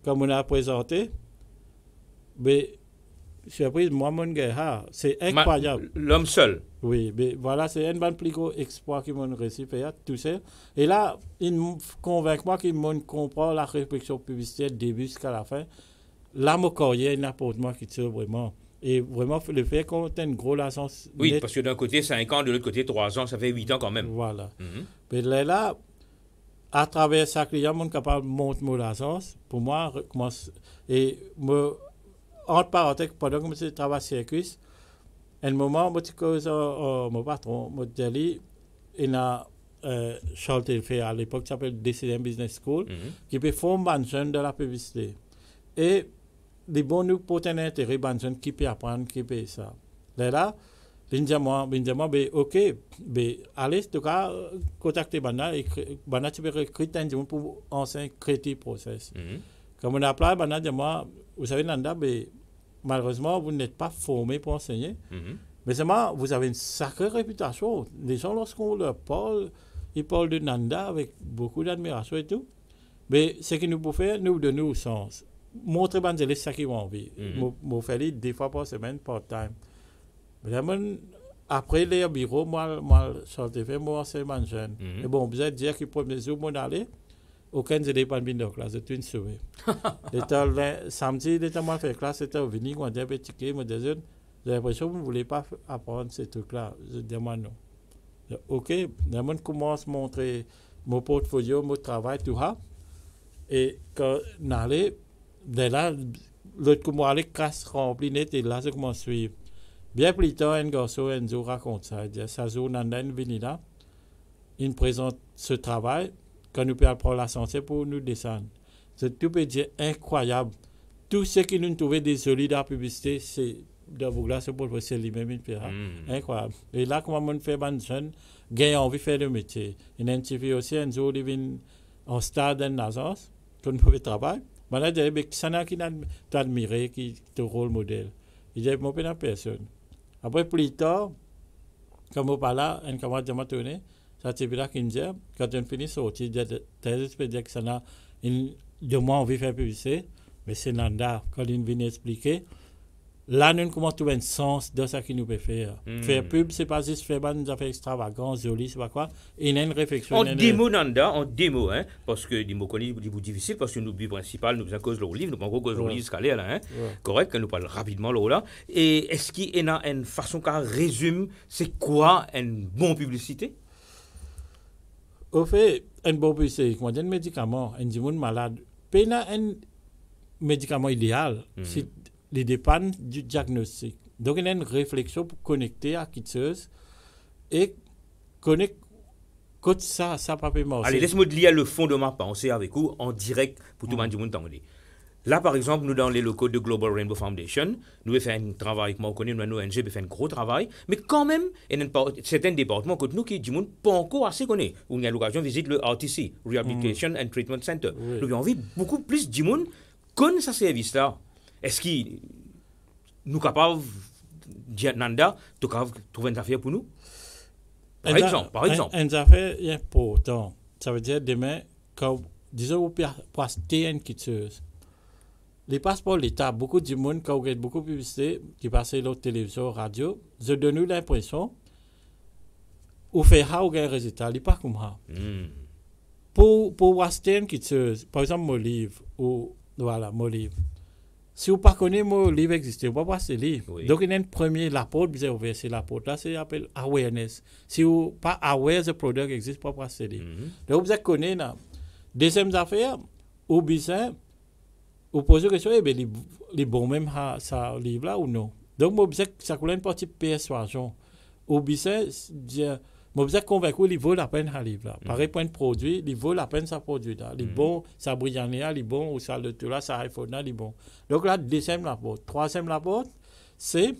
comme on a présenté, mais surprise, moi, mon gars, c'est incroyable. L'homme seul. Oui, mais voilà, c'est un bon plus gros exploit qui m'a réussi à faire, tout ça. Et là, il me convainc moi qu'il m'a compris la réflexion publicitaire du début jusqu'à la fin. Là, mon carrière, n'importe moi qui tire vraiment. Et vraiment, le fait qu'on ait une grosse licence. Oui, parce que d'un côté 5 ans, de l'autre côté 3 ans, ça fait 8 ans quand même. Voilà. Mais là, à travers ça, client, on est capable de monter mon licence. Pour moi, et entre parenthèses, pendant que je travaille à Circus, à un moment, je cause mon patron, je dis, il a Charles Telfair à l'époque, qui s'appelle DCM Business School, qui peut former des jeunes de la publicité. Et les bons nous pour un intérêt, des jeunes qui peuvent apprendre, qui peuvent ça. Là, ben ok, ben allez, en tout cas, contactez Bana et Bana tu peux recruter un jour pour enseigner créatif process. Comme on a appelé Bana, dis-moi, vous savez Nanda, ben malheureusement vous n'êtes pas formé pour enseigner. Mais seulement vous avez une sacrée réputation. Les gens lorsqu'on leur parle, ils parlent de Nanda avec beaucoup d'admiration et tout. Mais ce que nous pouvons faire, nous donnons au sens. Montrer Banzelis ça qu'ils ont envie. Moi faire des fois par semaine, part-time. Vraiment, après les bureaux, moi, sorti fait, moi, c'est mon jeune. Et bon, vous allez dire que le premier jour, moi, d'aller, aucun de les pas de classe, c'est une souris. Samedi, les temps, moi, fait classe, c'était venu, on dit un petit peu, moi, j'ai l'impression que vous ne voulez pas apprendre ces trucs-là. Je dis, moi, non. Ok, vraiment, commence à montrer mon portfolio, mon travail, tout ça. Et quand on allait, de là, l'autre, comme on allait, classe remplie, net, et là, je commence à suivre. Bien plus tard, un garçon, Enzo raconte ça. Il dit, sa zone en là, il présente ce travail, quand nous pouvons prendre la santé pour nous descendre. C'est tout peut dire incroyable. Tout ce qui nous trouvait désolé dans la publicité, c'est de vous là, c'est pour c'est lui-même, il fait incroyable. Et là, comment on fait un jeune, gagne envie de faire le métier. Il a interviewé aussi Enzo, il vient en stade en agence, qu'on pouvait travailler. Maintenant, il dit, c'est ça qui t'a admiré, qui est ton rôle modèle. Il dit, moi, pas personne. Après, plus tard, quand on parle là, un camarade de m'a tourné, ça c'est là qu'il dit, quand on finit sortir, il dit, t'as dit que ça n'a, de moi, on veut faire publicité, mais c'est Nanda, quand il vient expliquer, là, nous commençons à trouver un sens de ce qu'il nous peut faire. Faire pub, c'est pas juste faire des affaires extravagantes, jolies, c'est pas quoi. Il y a une réflexion. En démo, Nanda, en démo, hein, parce que des mots connus, des mots difficiles, parce que nous, but principal, nous, à cause de leur livre, nous, en gros, cause de leur livre scalé, là, hein. Correct, que nous parlons rapidement, là. Et est-ce qu'il y a une façon qu'on résume, c'est quoi une bonne publicité? Au fait, une bonne publicité, quand on a un médicament, un monde malade, il y a un médicament idéal. C'est les dépend du diagnostic. Donc, il y a une réflexion pour connecter à Kitseuse et connecter ça pas peut marcher. Allez, laisse-moi te lire le fond de ma pensée avec vous en direct pour tout le monde. Là, par exemple, nous, dans les locaux de Global Rainbow Foundation, nous avons fait un travail, nous connaissons, nous, ONG, nous fait un gros travail, mais quand même, il y a certains départements que nous, qui disent, pas encore assez connus. Où il y a l'occasion de visiter le RTC, Rehabilitation and Treatment Center. Nous avons envie beaucoup plus de monde connaître ce service-là. Est-ce qu'il nous capables, Nanda, de trouver une affaire pour nous? Par exemple. Une affaire importante. Ça veut dire demain, quand, disons, vous passez une quitteuse. Les passeports l'État, beaucoup de monde, quand vous avez beaucoup de publicité, qui passent la télévision, radio, je donne l'impression, vous faites un résultat, il n'est pas comme ça. Pour acheter une quitteuse, par exemple, mon livre, ou voilà, mon livre. Si vous ne connaissez pas mon livre existe, vous ne pouvez pas passer le livre. Oui. Donc, il y a un premier, la porte, vous avez ouvert, c'est la porte. Là, c'est appelé awareness. Si vous n'êtes pas aware du produit existe, vous ne pouvez pas passer le livre. Donc, vous connaissez là. Deuxième affaire, vous besoin, vous posez la question, les bons même ça livre là ou non? Donc, vous besoin, ça coule une partie persuasion. Vous besoin, moi, vous êtes convaincu qu'il vaut la peine à livre là. Pareil pour un produit, il vaut la peine ça produit là. Il est bon, ça brillant là, il est bon, ou ça le tout là, ça iPhone là, il est bon. Donc là, deuxième rapport. Troisième rapport, c'est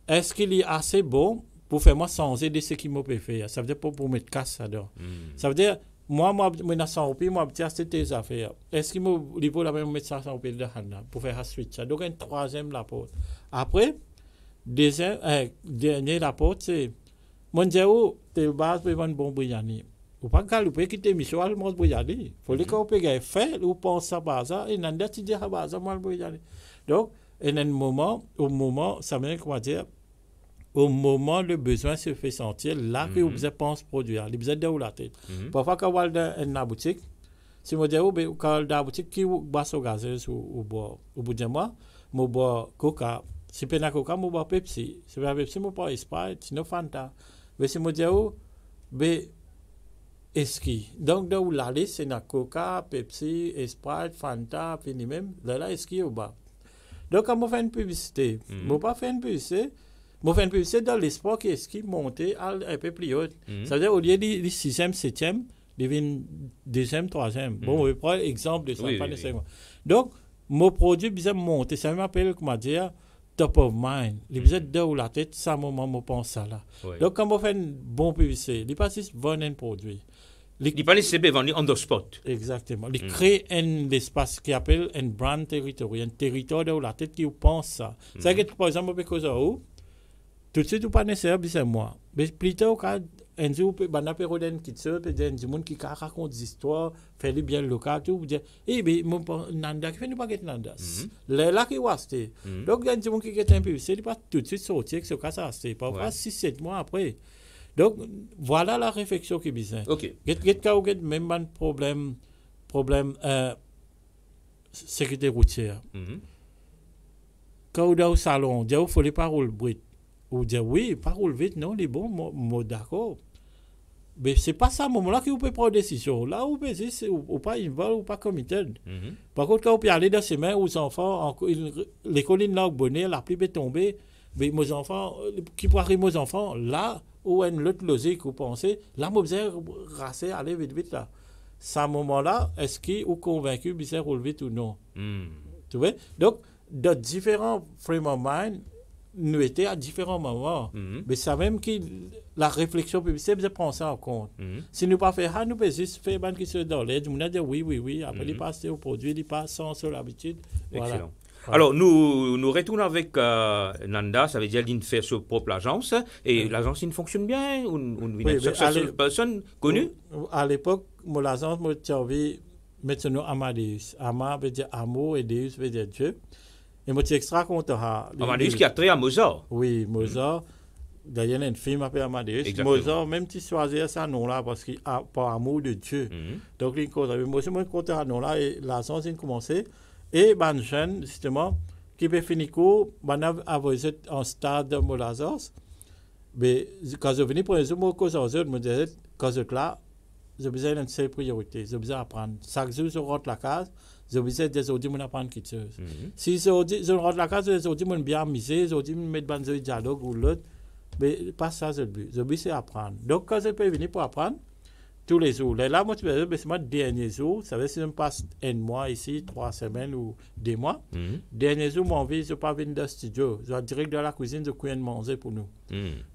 est-ce qu'il est assez bon pour faire moi changer de ce qu'il m'a fait. Ça veut dire pour mettre casse ça dedans. Ça veut dire, moi, je suis 100 roupies, moi, je vais tes affaires. Est-ce qu'il vaut la peine de mettre 100 roupies dedans pour faire un switch? Donc, un troisième rapport. Après, dernier rapport, c'est mon Dieu, tu es base pour un bon bouillani. Ou pas qu'à l'ouper quitter Michel, le monde bouillani. Il faut que vous ayez fait ou pense à base, et n'en a pas dit à base, moi, le bouillani. Donc, Et au moment, ça veut dire quoi dire, au moment le besoin se fait sentir, là que vous pensez produire, vous êtes dans la tête. Parfois, quand vous allez dans la boutique, si vous dites, quand dans la boutique, qui boit son gazeuse ou bout de moi, je bois Coca. Si je bois Coca, je bois Pepsi. Si je bois Pepsi, je bois Sprite, sinon Fanta. Mais si je dis, Eski. Donc, dans la liste, c'est Coca, Pepsi, Sprite, Fanta, fini même. Là, Eski au bas. Donc, quand je fais une publicité, je ne pas faire une publicité. Je fais une publicité dans l'espoir qu'Eski monte un peu plus haut. Ça veut dire, au lieu du 6e, 7e, il devient 2e, 3e. Bon, je prends l'exemple de ça, pas nécessairement. Donc, mon produit, il monte. Ça m'appelle, comment dire, top of mind. Il vous êtes dans la tête, ça, moment, je pense ça là. Donc, quand je fais une bonne publicité, il pas juste vendre un produit. Il pas nécessairement vendre on the spot. Exactement. Il crée un espace qui appelle un brand territorial, un territoire dans la tête qui pense ça. Ça veut dire, par exemple, parce que tout de suite, vous pas nécessairement, c'est moi. Mais plutôt, quand un jour, on a période qui se peut dire, des gens qui racontent des histoires, faire les biens locaux, tout, vous dire, mais mon Nanda, qui fait nous pas get Nanda. Là, qui va rester. Donc, il y a des gens qui get un peu, c'est pas tout de suite sortir, que ce cas, ça reste. Parfois, 6-7 mois après. Donc, voilà la réflexion qui est bizarre. OK. Get même un problème sécurité routière. Quand on est au salon, on dit, il faut les paroles brutes. Ou dire, oui, parole vite, non, les bons, moi, d'accord. Mais ce n'est pas ça, à ce moment-là, que vous pouvez prendre une décision. Là, vous pouvez dire, ou pas involved, ou pas committed. Par contre, quand vous pouvez aller dans ces mains aux enfants, les collines là, au bonnet, la pluie est tombée, mais mes enfants, qui pourraient arriver aux enfants, là, où est l'autre logique, vous pensez, là, vous avez rassé, allez vite, là. C'est à ce moment-là, est-ce qu'ils sont convaincus, vous avez relevé ou non? Tu vois? Donc, dans différents frame of mind, nous étions à différents moments. Mais c'est même que la réflexion publicitaire, c'est prendre ça en compte. Si nous ne pas faire ça, nous pouvons juste faire une qui se dans l'aide. Nous dire oui. Après, il passe au produit, il passe sans l'habitude. Voilà. Excellent. Alors, nous retournons avec Nanda, ça veut dire qu'il fait sa propre agence. Et l'agence, il fonctionne bien? Ou une seule personne connue? À l'époque, mon agence, moi, j'avais mettre son nom Amadeus. Ama veut dire amour et Deus veut dire Dieu. Et moi, je suis extra content. Amadeus qui a trait à Mozart. Oui, Mozart. D'ailleurs, il y a un film appelé Amadeus. Mozart, même si tu choisis ce nom-là, parce qu'il a par amour de Dieu. Donc, il est moi, je suis content à ce nom-là. Et l'agence, il a commencé. Et ben jeune, justement, qui peut finir court, ben avait un stade de mon agence. Mais quand je venais pour les autres, je me disais, quand je suis là, j'ai besoin d'une seule priorité. J'ai besoin d'apprendre. Chaque jour, je rentre la case. J'ai besoin des audits pour apprendre quelque chose. Si je rentre la case, les audits m'ont bien amusé, les audits me mettent dans un dialogue ou l'autre. Mais pas ça, c'est le but. Le but, c'est apprendre. Donc, quand je peux venir pour apprendre, tous les jours. Là, moi, c'est mon dernier jour. Ça veut dire que si je passe un mois ici, 3 semaines ou 2 mois. Dernier jour, mon vie, je ne vais pas venir dans le studio. Je vais direct dans la cuisine, je vais manger pour nous.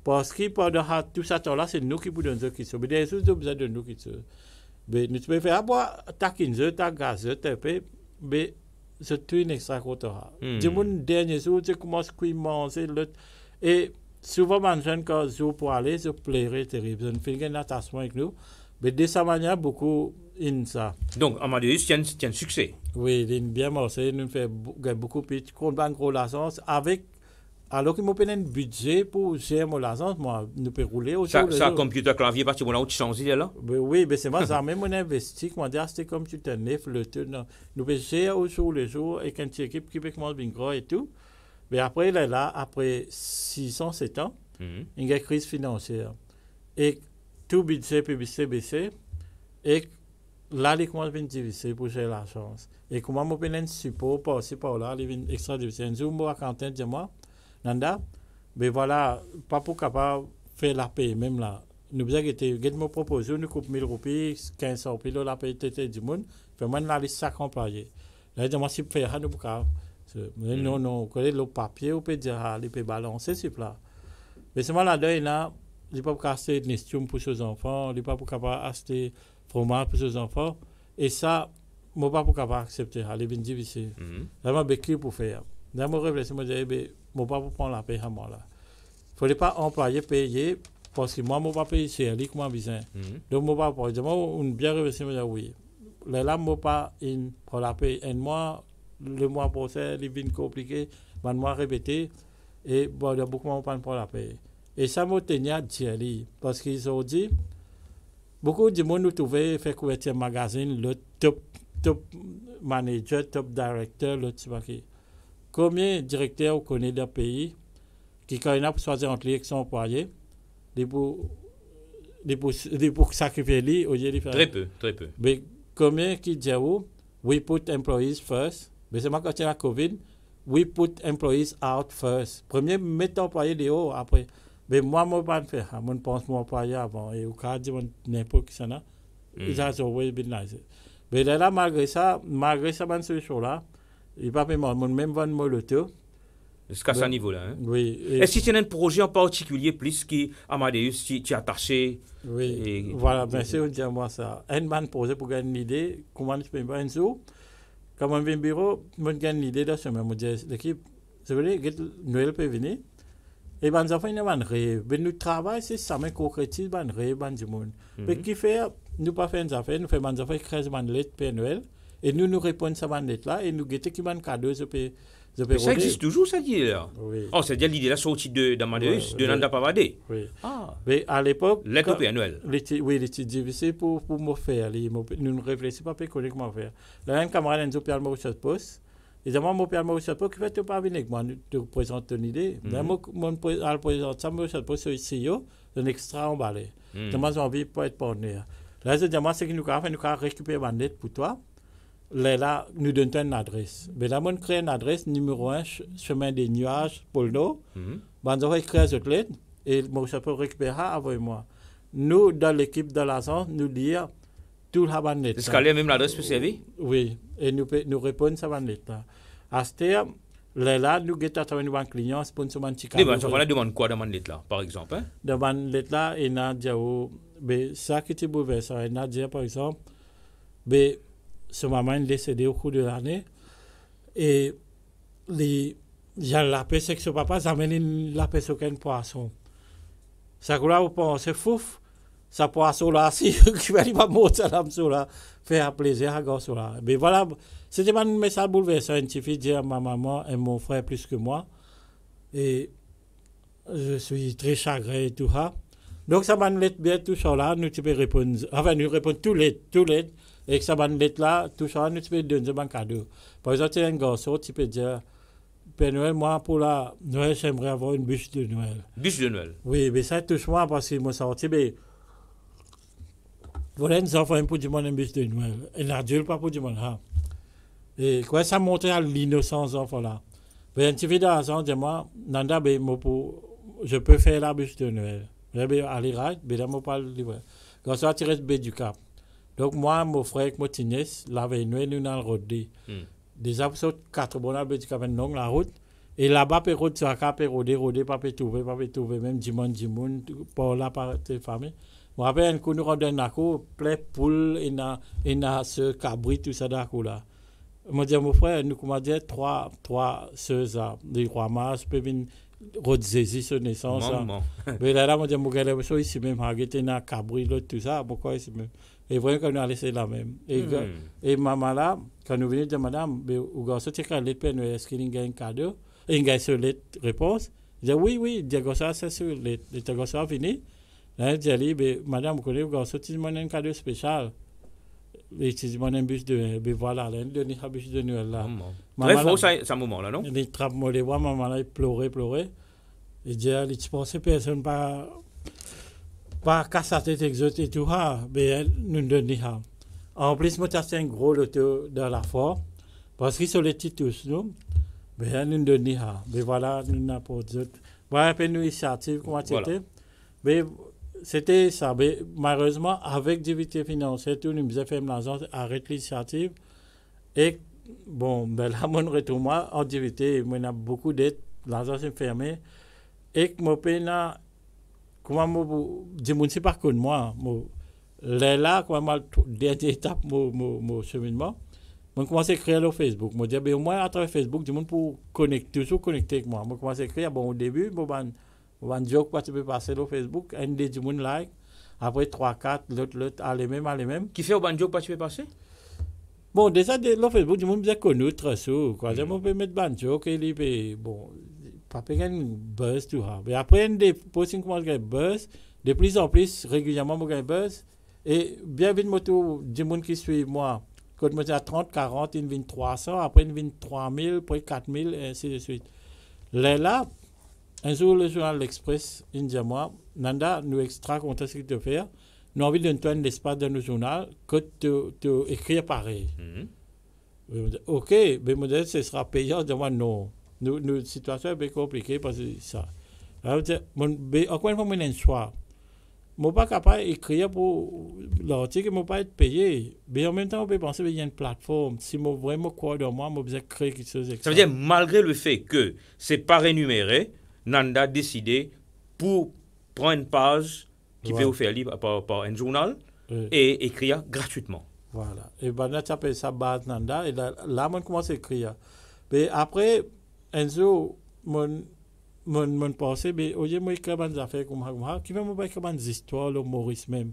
Parce que pendant tout ce temps-là, c'est nous qui vous donnons qui sont. Mais dernier jour, j'ai besoin de nous qui sont. Mais nous pouvons faire, ta 15, ta gaz, ta paix, mais c'est tout une extra contra. Du dernier jour, je commence à manger l'autre. Et souvent, quand je vais pour aller, je plairais terrible. Je ne fais qu'un attachement avec nous. Mais de cette manière, beaucoup in ça. Donc, Amadeus tient un succès. Oui, il est bien marché. Nous faisons beaucoup de gros licence avec. Alors qu'il m'a donné un budget pour gérer mon licence, moi, nous pouvons rouler au jour. Ça, computer clavier, parce que on a changé là? Oui, mais c'est moi, ça même on investi. Comment dire, c'était comme computer neuf, le tout. Nous pouvons gérer au jour le jour avec une équipe qui peut commencer bien gros et tout. Mais après, là, après 607 ans, il y a une crise financière. Et tout budget publicité baissé et là les commencent à diviser pour gérer la chance et comment moi peine support passer par là les extra diviser un jour moi Quentin dit moi Nanda mais voilà pas pour capable faire la paie même là nous besoin que get me proposer nous coupe 1000 roupies 1500 roupies la paie tête du monde fait moi la liste 5 employés là dis moi si faire nous pas non coller le papier ou peut dire il peut balancer sur là mais c'est moi là dedans là il n'est pas pour acheter des costumes pour ses enfants, il n'est pas pour acheter fromage pour ses enfants. Et ça, je ne suis pas pour accepter. Il est bien difficile. Là, je suis pour faire. Là, je réfléchis, je me dis, je ne suis pas pour prendre la paie à moi. Il ne faut pas employer, payer, parce que moi, je ne suis pas payé cher, il est besoin. Donc, je ne suis pas pour. Je bien réfléchi, je me dis, oui. Là, je ne suis pas pour la paie un mois, le mois prochain, il est bien compliqué. moi répété, et bon, il y a beaucoup de gens pour la paix. Et ça m'a tenu à dire, parce qu'ils ont dit, beaucoup de monde nous trouvaient fait couverture magazine, le top manager, top directeur, le qui. Combien de directeurs vous connaissez d'un pays qui, quand il a choisi entre lui et son employé, pour sacrifier lui au lieu de faire. Très peu. Mais combien qui disent, we put employees first. Mais c'est moi quand il y a la COVID, we put employees out first. Premier, mettre employé dehors après. Mais moi, je ne peux pas faire. Je pense mon employé avant. Et au cas où n'importe qui ça n'a. It has always been nice. Mais là, malgré ça, cette solution-là, il n'y a pas même vendre l'auto. Jusqu'à ce niveau-là. Hein? Oui. Est-ce que tu as un projet en particulier, plus qu'Amadeus, tu es attaché? Oui. Voilà, bien sûr, dis-moi ça. Un man projet pour gagner une idée, comment je peux un jour, quand on vient au bureau, je gagne une idée de ce même. Je dis, l'équipe, c'est vrai, Noël peut venir. Et les enfants, ils ont un rêve. Mais nous travaillons, c'est ça, mais concrétise, un rêve, du monde. Mais qui fait, nous pas faire des affaires, nous faisons des affaires, créer des lettres Père Noël, et nous répondons à ces lettres-là, et nous guettons qui ont cadeau, mais ça existe toujours, ça dit là. Oui. Oh, c'est-à-dire l'idée là sortie d'Amadeus, de Nanda Pavade. Oui. Ah. Mais à l'époque. Lettre au Père Noël. Oui, c'était difficile pour me faire. Nous ne réfléchissons pas comment faire. Là, un camarade nous a Mauritius Post. Et moi, mon père Mauritius Post, qui fait pas venir avec moi, te présenter une idée. Mais moi, à présenter ça, Mauritius Post, c'est ici, un extra emballé. Moi, j'ai envie de être partenaire. Là, je dis, moi, c'est que nous avons récupéré ma lettre pour toi. Là, nous donnons une adresse. Mais là, on crée une adresse numéro 1, chemin des nuages, Pôle Nord. On va créer cette lettre et je peux récupérer avec moi. Nous, dans l'équipe de l'agence, nous dire tout la bande lettre. Est-ce qu'elle a même l'adresse pour servir? Oui, et nous répondons à cette bande lettre. À ce terme, là, nous avons un client, sponsor un Chicago. Mais on demande quoi dans la lettre là, par exemple? Dans la lettre là, il y a dit, ça qui est bouleversant, il y a dit, par exemple, ce maman est décédé au cours de l'année et j'ai la paix c'est que ce papa amène la paix sur un poisson. Ça que là vous pensez fouf, ça poisson là si qui va pas mourir là sur là faire plaisir à gosse là. Mais voilà, c'était un message bouleversant, il suffit de dire à ma maman et mon frère plus que moi et je suis très chagrin et tout ça. Donc ça m'a lettre bien tout ça là, nous tu peux répondre, enfin nous répondons tout lettre. Et que ça va être là, tout ça, nous peux donner un cadeau. Par exemple, tu es un garçon, tu peux dire, Père Noël, moi, pour la Noël, j'aimerais avoir une bûche de Noël. Bûche de Noël? Oui, mais ça touche moi parce qu'il m'a sorti, mais voilà, nous enfants pour du monde une bûche de Noël. Et l'adulte, pas pour du monde. Et quoi, ça montre à l'innocence des enfants là. Mais un petit peu d'argent, dis-moi, Nanda, je peux faire la bûche de Noël. Je vais aller raid, mais là, je parle de quand ça, tu restes du Cap. Donc, moi, mon frère et mon Tinès, la veille, nous sommes dans le route. Déjà, pour 4 bonnes du Cap, la route. Et là-bas, la route, ça a rôder, pas trouver, même Jimon, pour la partie famille. Je me rappelle, quand nous rendons un coup, plein poule, et ce cabri, tout ça d'accord là. Je me dis, mon frère, nous, comment dire, 3 sœurs, des rois mages, peuvent venir route Zézi, sur naissance. Mais là, je me dis, mon gars, ici même, il y a un cabri, tout ça, pourquoi ici même? Et vraiment, quand nous avons laissé la même. Et maman là, quand nous venons de madame, ou garçon, tu as lettre Père Noël, est-ce qu'il y a un cadeau? Et il y a une lettre réponse. Il dit oui, il dit garçon, c'est sur lettre. Le garçon a fini. Là, il dit, madame, vous connaissez, garçon, tu as un cadeau spécial. Et tu as un bus de Noël. Voilà, il a donné un bus de Noël là. Très fort, ce moment-là, non? Il trappe moi les voix, maman là, il pleurait. Il dit, tu pensais personne pas qu'à sa tête exotique et tout ça, mais nous donnons ça. En plus, moi, c'est un gros loto dans la forme, parce qu'ils sont les titus, nous, mais nous donnons ça. Mais voilà, nous n'avons pas d'autres. Voilà un peu une initiative, comment c'était. Mais c'était ça. Mais malheureusement, avec difficulté financière, tout nous a fait l'agence arrête l'initiative. Et bon, là, mon retour, moi, en difficulté, moi, on a beaucoup d'aide, l'agence est fermée. Et que mon pays comment je ne sais pas que moi, là, comment dernière étape, mon cheminement, je commence à écrire sur Facebook. Je dis, au moins à travers Facebook, du monde pour toujours connecter avec moi. Je commence à écrire, au début, je joke, quoi, tu peux passer sur Facebook, un des du monde like, après 3, 4, l'autre, allez même. Qui fait au joke, quoi, tu peux passer? Bon, déjà, le Facebook, du monde bien connu, très souvent. Quoi. On peut mettre banjo, qu'il peut, bon, pas payer une buzz, tout ça. Mais après, des postings commencent à gagner buzz, de plus en plus, régulièrement, on gagne buzz. Et bien vite, moto, du monde qui suit moi, quand je me à 30, 40, il vient 300, après il vient 3000, après 4000, et ainsi de suite. Là, un jour, le journal L'Express, il dit à moi, Nanda, nous extra content ce que tu fais. Nous avons envie de donner l'espace dans nos journaux que tu écris pareil. Ok, mais moi, ce sera payant. Je dis, moi, non. Notre situation est un peu compliquée parce que ça. Alors, encore une fois, moi, j'ai un choix. Je ne suis pas capable d'écrire pour l'article, je ne peux pas être payé. Mais en même temps, on peut penser qu'il y a une plateforme. Si je vraiment crois dans moi, je vais créer quelque chose. Ça veut dire, malgré le fait que ce n'est pas rémunéré, Nanda a décidé pour prendre une page qui peut vous faire libre par un journal et écrire gratuitement. Voilà. Et ben, tu appelles ça base Nanda. Et là, on commence à écrire. Mais après, un jour, mon pensée, mais au lieu de écrire des affaires comme ça, qui va me écrire des histoires, le Maurice même.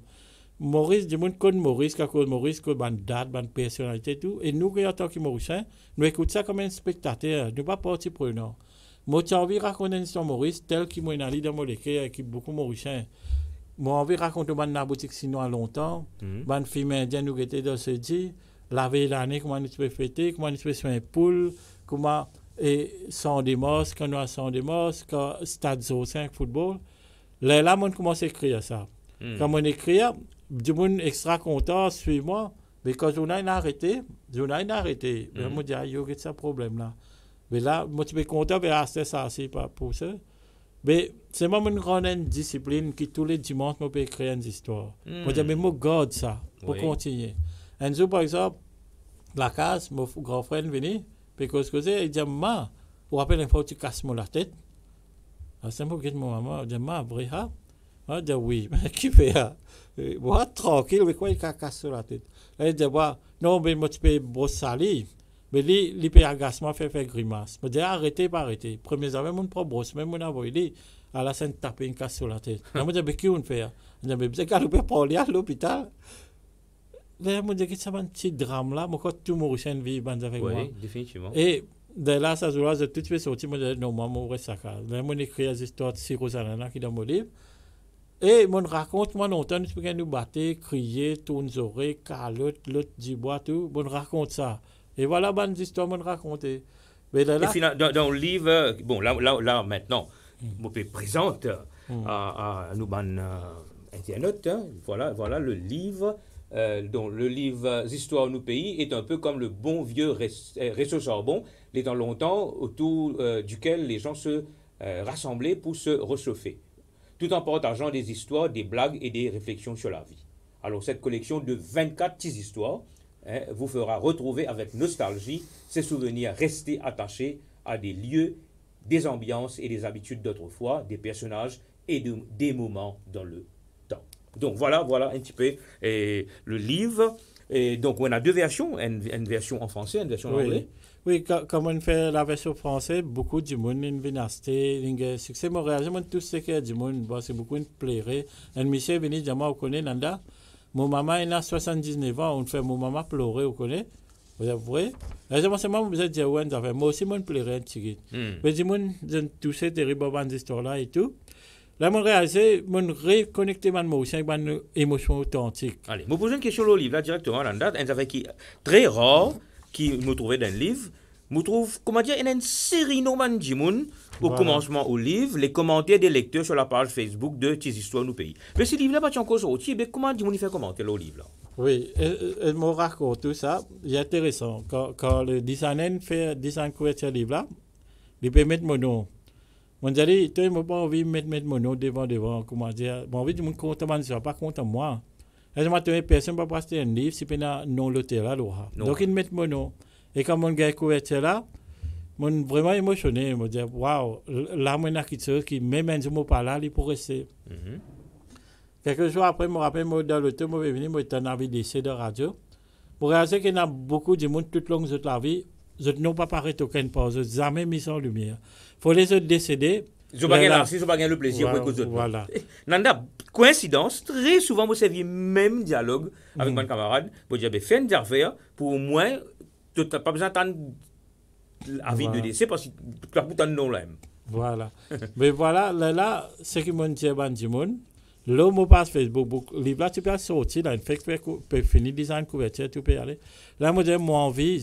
Maurice, du monde connaît Maurice, car Maurice connaît une date, une personnalité et tout. Et nous, en tant que Mauriciens, nous écoutons ça comme un spectateur. Nous ne sommes pas partie prenant. Moi, j'ai envie de raconter une histoire Maurice, telle qu'il m'a allé dans mon écrit avec beaucoup de Mauriciens. Moi, j'ai envie de raconter dans la boutique sinon à longtemps. Une fille indienne nous était dans ce dit, la veille l'année, comment nous pouvons fêter, comment nous pouvons faire un poule, comment, et sans des mosques, quand nous avons sans des mosques, quand Stade 05 football. Là, on commence à écrire ça. Quand on écrit, du monde extra content, suis-moi. Mais quand on a arrêté, on me dit, il y a ce problème-là. Mais là, moi, je suis content, mais c'est ça, c'est pas pour ça. Mais c'est moi une grande discipline qui, tous les dimanches, je peux écrire une histoire. Moi, je dis, mais moi, garde ça, pour continuer. Un jour, par exemple, la case, mon grand frère est venu, puis il dit, maman, vous rappelez une fois que tu casses la tête? C'est moi qui dis, mon maman, je dis, maman, vrai, hein? Je dis, oui, mais qui fait ça? Moi, tranquille, mais quoi, il casse la tête? Il dit, non, mais moi, tu peux brosser salir. Mais lui, peut agacement faire grimace. Je dis, arrêtez, pas arrêter. Premier jour, mon propre brosse, même mon avocat, il à la scène taper une casse sur la tête. Je me dis, mais qui on fait? Je dis, mais c'est quand on peut parler à l'hôpital. Là, je me dis, c'est un petit drame là, moi, quand tout Mauricien vit avec moi. Oui, définitivement. Et de là, ça jour-là, j'ai tout de suite sorti, je me dis, non, moi, je reste à casa. Là, je écrit les histoires de Cyrus Anana qui est dans mon livre. Et je raconte, moi, longtemps, nous pouvons nous battre, crier, tourner les oreilles, calotte, l'autre du bois, tout. Je raconte ça. Et voilà, bonne histoire, on raconter. Mais là, dans le livre, bon, là maintenant, on peut présenter à nous, internautes, hein, voilà le livre. Donc, le livre Histoires nous pays est un peu comme le bon vieux réseau charbon, étant longtemps autour duquel les gens se rassemblaient pour se réchauffer, tout en partageant des histoires, des blagues et des réflexions sur la vie. Alors, cette collection de 24 petites histoires vous fera retrouver avec nostalgie ces souvenirs restés attachés à des lieux, des ambiances et des habitudes d'autrefois, des personnages et des moments dans le temps. Donc voilà un petit peu le livre. Et donc on a deux versions, une version en français, une version en anglais. Oui, comme on fait la version française, beaucoup de monde vient acheter, il succès. Moi, réellement, tout ce qui est du monde, c'est beaucoup de plairait. Un monsieur est venu dire, moi, on connaît Nanda. Mon maman, il a 79 ans, on fait mon maman pleurer, vous connaissez? Vous êtes vrai? C'est moi, vous êtes dit, ouais, moi aussi, moi, pleurais un petit peu. Mais je me touché terrible dans cette histoire-là et tout. Là, je réalisé, je reconnecté avec moi aussi avec une émotion authentique. Allez, je me pose une question au livre, là, directement, Nanda. Un affaire qui très rare, qui me trouvait dans le livre. Je trouve, comment dire, il y a une série normale au commencement au livre, les commentaires des lecteurs sur la page Facebook de Tes Histoires nous pays. Mais ce livre-là, pas encore sorti, mais comment il fait commenter le livre là? Oui, elle me raconte tout ça, c'est intéressant. Quand le designer fait design couverture livre-là, il peut mettre mon nom. Moi, je dis, tu n'as pas envie de mettre mon nom devant, comment dire, j'ai envie de me compter, pas contre moi. Personne ne peut pas acheter un livre si il y a un nom là. Donc, il met mon nom. Et quand mon gars couverture là, je suis vraiment émotionné. Je me dis, waouh, là, je suis quelque chose qui, même si je ne pas là, il peut rester. Quelques jours après, je me rappelle, dans le temps, je suis venu, je suis en avis d'essai de radio. Je réalise qu'il y a beaucoup de monde tout le long de la vie, je n'ai pas paraît aucune pause, je n'ai jamais mis en lumière. Il faut les autres décéder, Je ne pas le plaisir pour écouter. Voilà. Nanda, coïncidence, très souvent, moi, servi même dialogue avec mon camarade pour dire, fais une affaire pour au moins, tu n'as pas besoin d'attendre l'avis de décès parce que tu as tout un nom là. Voilà. Mais voilà, là, ce qui m'a dit, là, mon page Facebook, là, tu peux sortir, là, une fois que tu peux finir design couverture, tu peux y aller. Là, moi, j'ai envie,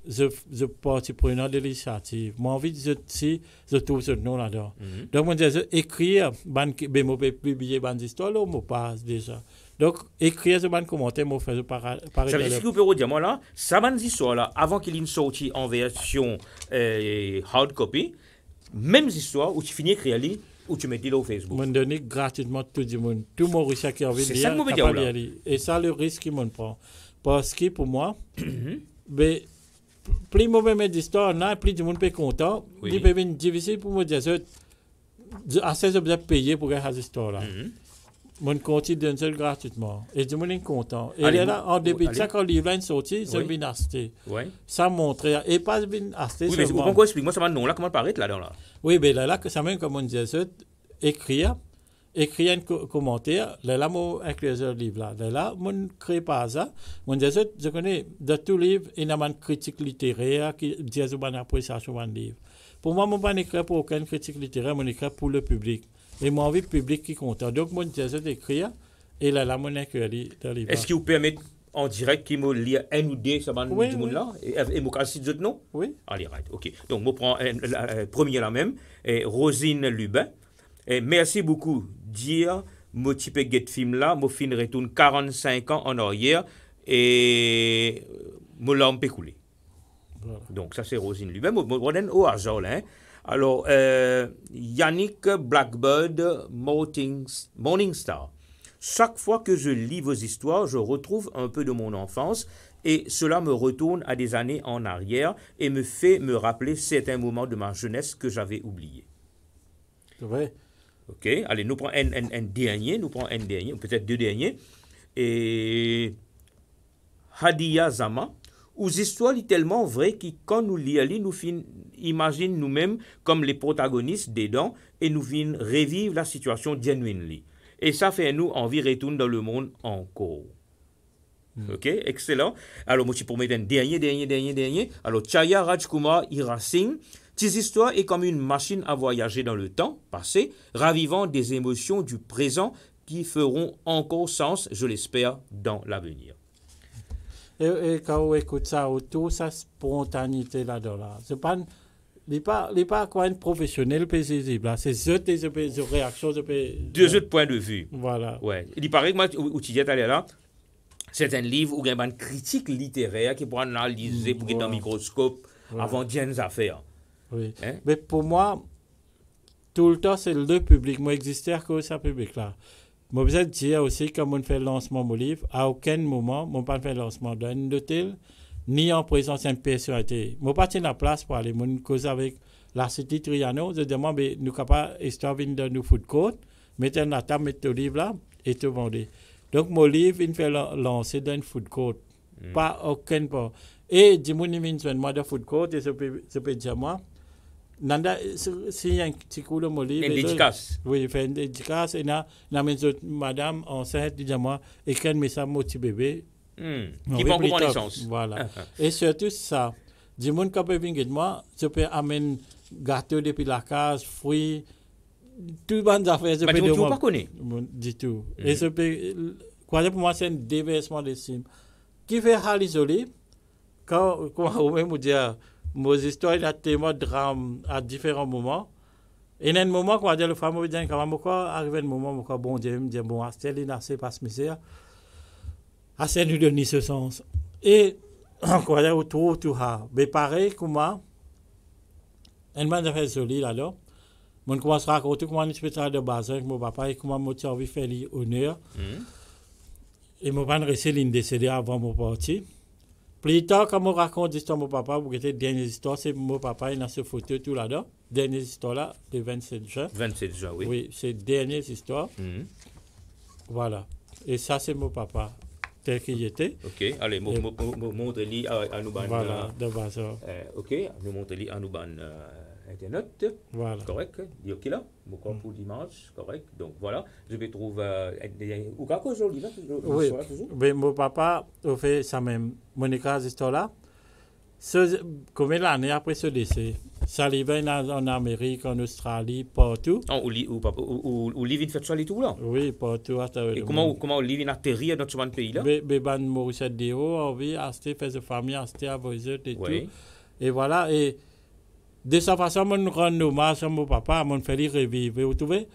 je parti prenant de l'initiative. Moi, envie, je trouve ce nom là-dedans. Donc, moi, j'ai écrire, je peux publier une histoire, là, mon page déjà. Donc, écrire ce commentaire, moi, faire par ça veut dire que vous pouvez dire, moi, là, ça m'a dit histoire, là, avant qu'il y ait une sortie en version hard copy, même histoire où tu finis d'écrire, où tu mets là au Facebook. Je donne gratuitement tout le monde. Tout mon risque qui a envie de lire. C'est ça que je veux dire. Et ça, le risque qu'il me prend. Parce que pour moi, mais, plus mauvais met d'histoire, plus de monde est content. Il peut être difficile pour moi de dire assez de bien payer pour regarder cette histoire-là. Mon compte donne ça gratuitement. Et tout le monde est content. Et là, en début de ça, quand le livre est sorti, c'est bien acheté. Ça montre. Et pas bien acheté. Oui, mais pourquoi explique-moi ça non là, comment paraît là-dedans là? Oui, mais là, ça même comme on disait ça, écrire un commentaire, là, moi, inclure ce livre-là. Là, moi, crée pas ça. Moi, je connais de tout livre, il y a une critique littéraire qui dit une appréciation d'un livre. Pour moi, je ne vais pas pour aucune critique littéraire, je écris pour le public. Et moi, envie public qui compte. Donc, moi, je d'écrire, et là, moi, inclure le livre. Est-ce qu'il vous permet en direct qu'il me lit un ou deux ça va du monde là et moi casse d'autres non? Oui. Allez, right. OK. Donc moi prends premier là même Rosine Lubin. Et merci beaucoup dire moi type get film là, moi fin retourne 45 ans en arrière et moi là on peut couler. Voilà. Donc ça c'est Rosine Lubin, moi donne au hasard là. Hein. Alors Yannick Blackbird Morningstar. Chaque fois que je lis vos histoires, je retrouve un peu de mon enfance et cela me retourne à des années en arrière et me fait me rappeler certains moments de ma jeunesse que j'avais oubliés. C'est vrai. OK, allez, nous prenons un dernier, peut-être deux derniers. Et Hadia Zama, aux histoires tellement vraies que quand nous lisons, nous imaginons nous-mêmes comme les protagonistes dedans et nous venons revivre la situation genuinely. Et ça fait nous envie de retourner dans le monde encore. OK, excellent. Alors, moi, je peux mettre un dernier. Alors, Chaya Rajkumar Ira Singh, tes histoires est comme une machine à voyager dans le temps passé, ravivant des émotions du présent qui feront encore sens, je l'espère, dans l'avenir. Et quand on écoute ça, autour, sa spontanéité là-dedans, c'est pas... Il n'est pas quoi un professionnel paisible. C'est des réactions. Deux autres points de vue. Voilà. Ouais. Il paraît que moi, où tu es allé là, c'est un livre où il y a une critique littéraire qui pourra analyser pour dans le microscope avant d'y affaires. Oui. Hein? Mais pour moi, tout le temps, c'est le public. Moi, j'existe à cause de ce public-là. Moi, je veux dire aussi, quand on fait le lancement de mon livre, à aucun moment, on ne peut pas faire le lancement d'un hôtel. Ni en présence d'une personnalité. Je ne pas la place pour aller. Je cause avec la cité Triano. Je demande, nous sommes capables de nous food court, mettre la table, mettre le livre là et te vendre. Donc, mon livre, il fait lancer dans une food court. Pas aucun pas. Et du monde, il vient de food court et je peux dire moi. Nanda, si un petit coup de mon livre. Une dédicace. Oui, il fait une dédicace. Et là, madame enceinte, dit moi, écrit un message mon petit bébé. Qui prend pour naissance. Voilà. Et surtout ça, du monde qui peut venir de moi, je peux amener gâteau depuis la case, fruits, tout bonnes affaires. Mais tu ne pas connaître. Du tout. Et je peux, quoi pour moi, c'est un déversement d'estime. Qui fait à l'isolé, quand on me dit, mes histoires, il y a tellement de drames à différents moments. Et il y a un moment, quand le femme me dit, quand arrive un moment, quand bon Dieu me dit, bon, c'est assez pas ce misère. Assez nous donner ce sens. Et encore autour tout ça. Mais pareil, comment un man de faire joli là-dedans. On commence à raconter comment je fais de base avec mon papa et comment j'ai envie de faire l'honneur. Et mon papa resté décédé avant mon parti. Plus tard, quand on raconte l'histoire de mon papa, vous voyez, dernière histoire, c'est mon papa, il a ce photo tout là-dedans. Dernière histoire là, le 27 juin. 27 juin, oui. Oui, c'est dernière histoire. Voilà. Et ça, c'est mon papa. Tel qu'il était. OK, allez, montre-lui à nous. Voilà, de base. OK, nous montre-lui à nous. Internet. Voilà. Correct. OK là. Beaucoup pour dimanche. Correct. Donc voilà. Je vais trouver. Ou quoi aujourd'hui là? Oui. Mais mon papa a fait ça même. Mon écart, cette histoire-là. Combien d'années après ce décès? Ça arrivait en Amérique, en Australie, partout. Ou Livin fait ça les tout là? Oui, partout. Et comment Livin atterrit dans ce pays là? Béban Maurice Déo, envie, acheter, faire sa famille, acheter à voisin et Oui. tout. Et voilà. Et de cette façon, on rend hommage à mon papa, on fait lui revivre. Vous trouvez?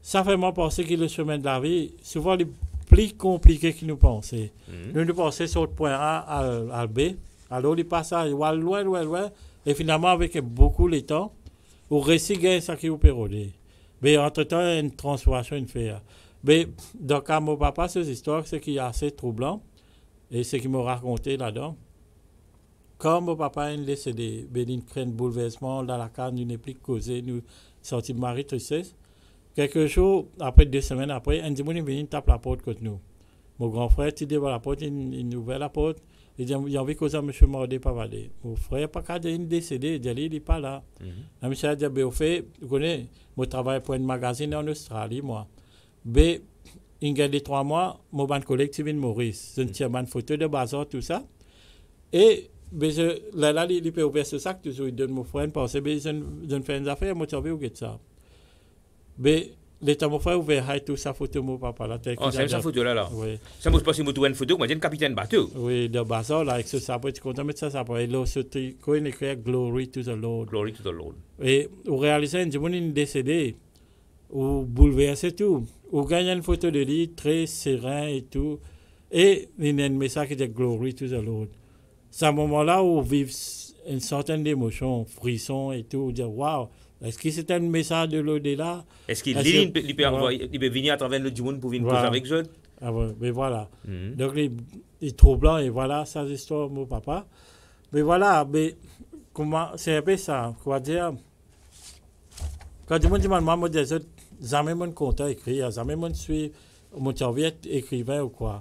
Ça fait moi penser que le chemin de la vie, souvent, est plus compliqué que nous pensons. Nous pensons sur le point A à B. Alors, il passe à loin. Et finalement, avec beaucoup de temps, au récit gagne ça qui vous pérode. Mais entre-temps, il y a une transformation, une fait. Mais dans le cas de mon papa, ces histoires, c'est qu'il y a assez troublant. Et ce qu'il m'a raconté là-dedans. Quand mon papa est décédé, il crée un bouleversement dans la carte, nous n'est plus causé, nous sortis de Marie tristesse. Quelque chose, après 2 semaines après, un dimanche, il vient taper la porte contre nous. Mon grand frère, il devant la porte, il ouvre la porte. Il dit, il a envie de causer à M. Mordé Pavadé. Mon frère, pas qu'à il est décédé, il n'est pas là. Le monsieur a dit, au fait, vous connaissez, je travaille pour un magazine en Australie, moi. Il y a 3 mois, mon ban collectif in Maurice. Je tiens une photo de bazar, tout ça. Et là, il peut ouvrir ce sac, toujours, il donne mon frère, parce que je fais une affaire, moi, tu as vu où est ça. Mais l'état mon frère ouvert tout sa photo mon papa là. Oh, c'est sa photo là. Oui. Ça me passe une photo, moi j'ai un capitaine bateau. Oui, de bazar là avec ce sabre, tu comptes mettre ça après là quand il écrit Glory to the Lord. Glory to the Lord. Et au réaliser un dimanche il est décédé ou bouleversé tout. Ou gagne une photo de lui très serein et tout et il y a un message qui dit Glory to the Lord. C'est un moment là où vivent une certaine d'émotion, frisson et tout, dire waouh. Est-ce que c'est un message de l'au-delà? Est-ce qu'il peut venir à travers le monde pour venir causer avec eux? Ah ouais, mais voilà. Donc, il est troublant et voilà, ça c'est l'histoire de mon papa. Mais voilà, mais comment, c'est un peu ça, quoi dire. Quand du monde dit, moi, je dis, jamais mon compte écrit, jamais mon suit, mon serviette écrivain ou quoi.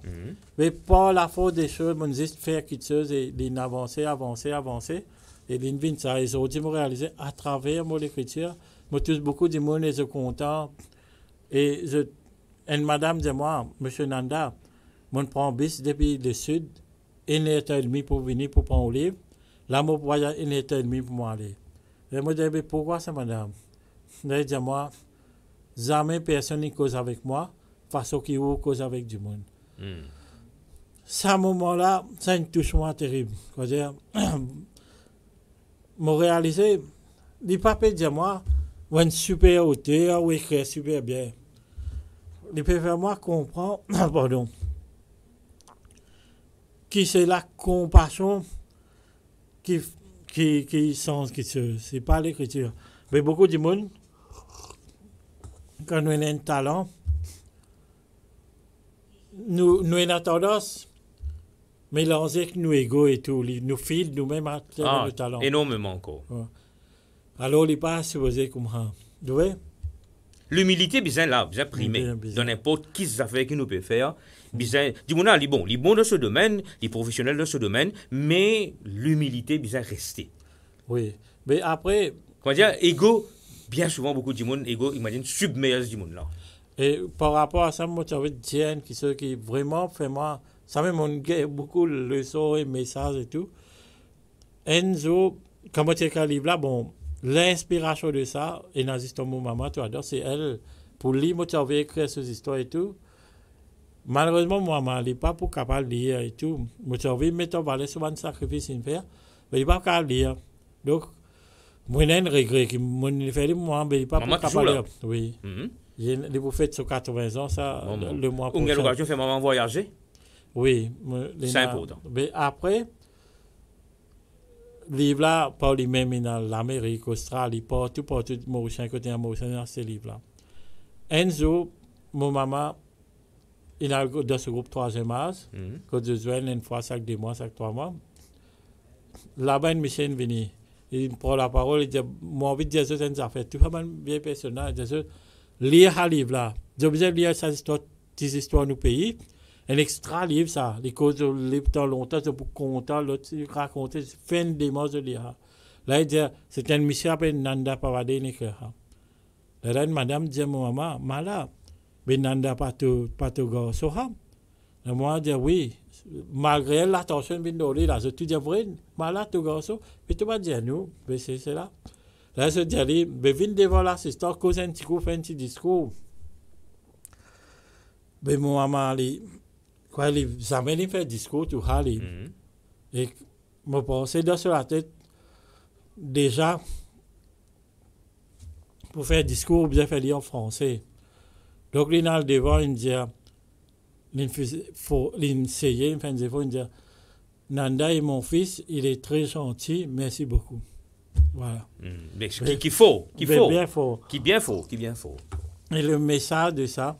Mais par la faute des choses, mon juste faire quelque chose et avancer. Et l'invin ça, ils ont dit me réaliser à travers mon écriture. Moi, tous beaucoup de monde sont contents. Et une madame de moi, M. Nanda, mon prend bis depuis le sud, 1h30 pour venir pour prendre le livre. Là, moi, voyage 1h30 pour m'aller. Et moi, je dis, pourquoi ça, madame? Elle dit, moi, jamais personne ne cause avec moi, façon qu'il cause avec du monde. Ce moment-là, ça une touche-moi terrible. C'est-à-dire, je réalisé, il pas peut dire moi, ou une super auteur, ou écrire super bien. Il peut faire moi comprendre, pardon, qui c'est la compassion qui sens qui c'est pas l'écriture. Mais beaucoup de monde, quand nous avons un talent, nous avons tendance mélanger avec nos égos et tout, nous filent nous-mêmes à le talent. Énormément encore. Ouais. Alors, il n'est pas supposé comme ça. Vous voyez? L'humilité, bien là, bien primée. Dans n'importe qui affaire que nous peut faire. Bien, dis-moi, il est bon dans ce domaine, il est professionnel dans ce domaine, mais l'humilité, bien rester. Oui. Mais après. Comment dire, ego, bien souvent, beaucoup de monde, ego, imagine, submerge du monde là. Et par rapport à ça, moi, tu avais Diane qui vraiment fait moi. Ça même, on gagne beaucoup de leçons et messages et tout. Enzo, quand tu écris un livre là, bon, l'inspiration de ça, et dans l'histoire de mon maman, tu adores, c'est elle. Pour lire, moi, tu avais écrit ces histoires et tout. Malheureusement, moi, je n'est pas pour capable de lire et tout. Moi, tu avais mettre en valeur sur un sacrifice à faire, mais il n'est pas capable de lire. Donc, moi, j'ai un regret. Moi, il fait moi, mais il n'est pas pour capable de lire. Oui. Il vous fait sur 80 ans, ça, le mois prochain. Vous avez l'occasion de faire maman voyager? Oui. C'est important. Mais après, le livre là, pas lui-même dans l'Amérique, l'Australie, partout, Mauricien, côté de Mauricien, ces livres-là. Enzo, mon maman, il a dans ce groupe 3e âge, quand je joue une fois chaque 2 mois, chaque 3 mois. Là-bas, une mission venue. Il prend la parole, il dit, moi, envie de dire ça, c'est affaire. Tout le monde bien personnel, il dit, lire un livre là. J'ai besoin de lire ces histoires de nos pays. Un extra livre, ça. Les causes de livre tant longtemps, c'est pour content, l'autre raconter, fin des mots de lire. Là, il dit, c'est un monsieur appelé Nanda Pavadeni. Là, une madame dit à mon maman, Mala, mais Nanda pas tout garçon. Là, moi, je dis, oui, malgré l'attention de l'Indoli, là, je te dis, vrai, Mala, tout garçon, mais tu vas dire, nous, mais c'est là. Là, je dis, mais viens devant l'assistant, cause un petit coup, fait un petit discours. Mais mon maman, quand il jamais fait discours, tout ça, et me pensais dans la tête, déjà, pour faire discours, bien fait lire en français. Donc, il a le devant, il dit, il fait il dit, Nanda est mon fils, il est très gentil, merci beaucoup. Voilà. Mais qu'il faut. Bien fort. Qui bien faux. Et le message de ça,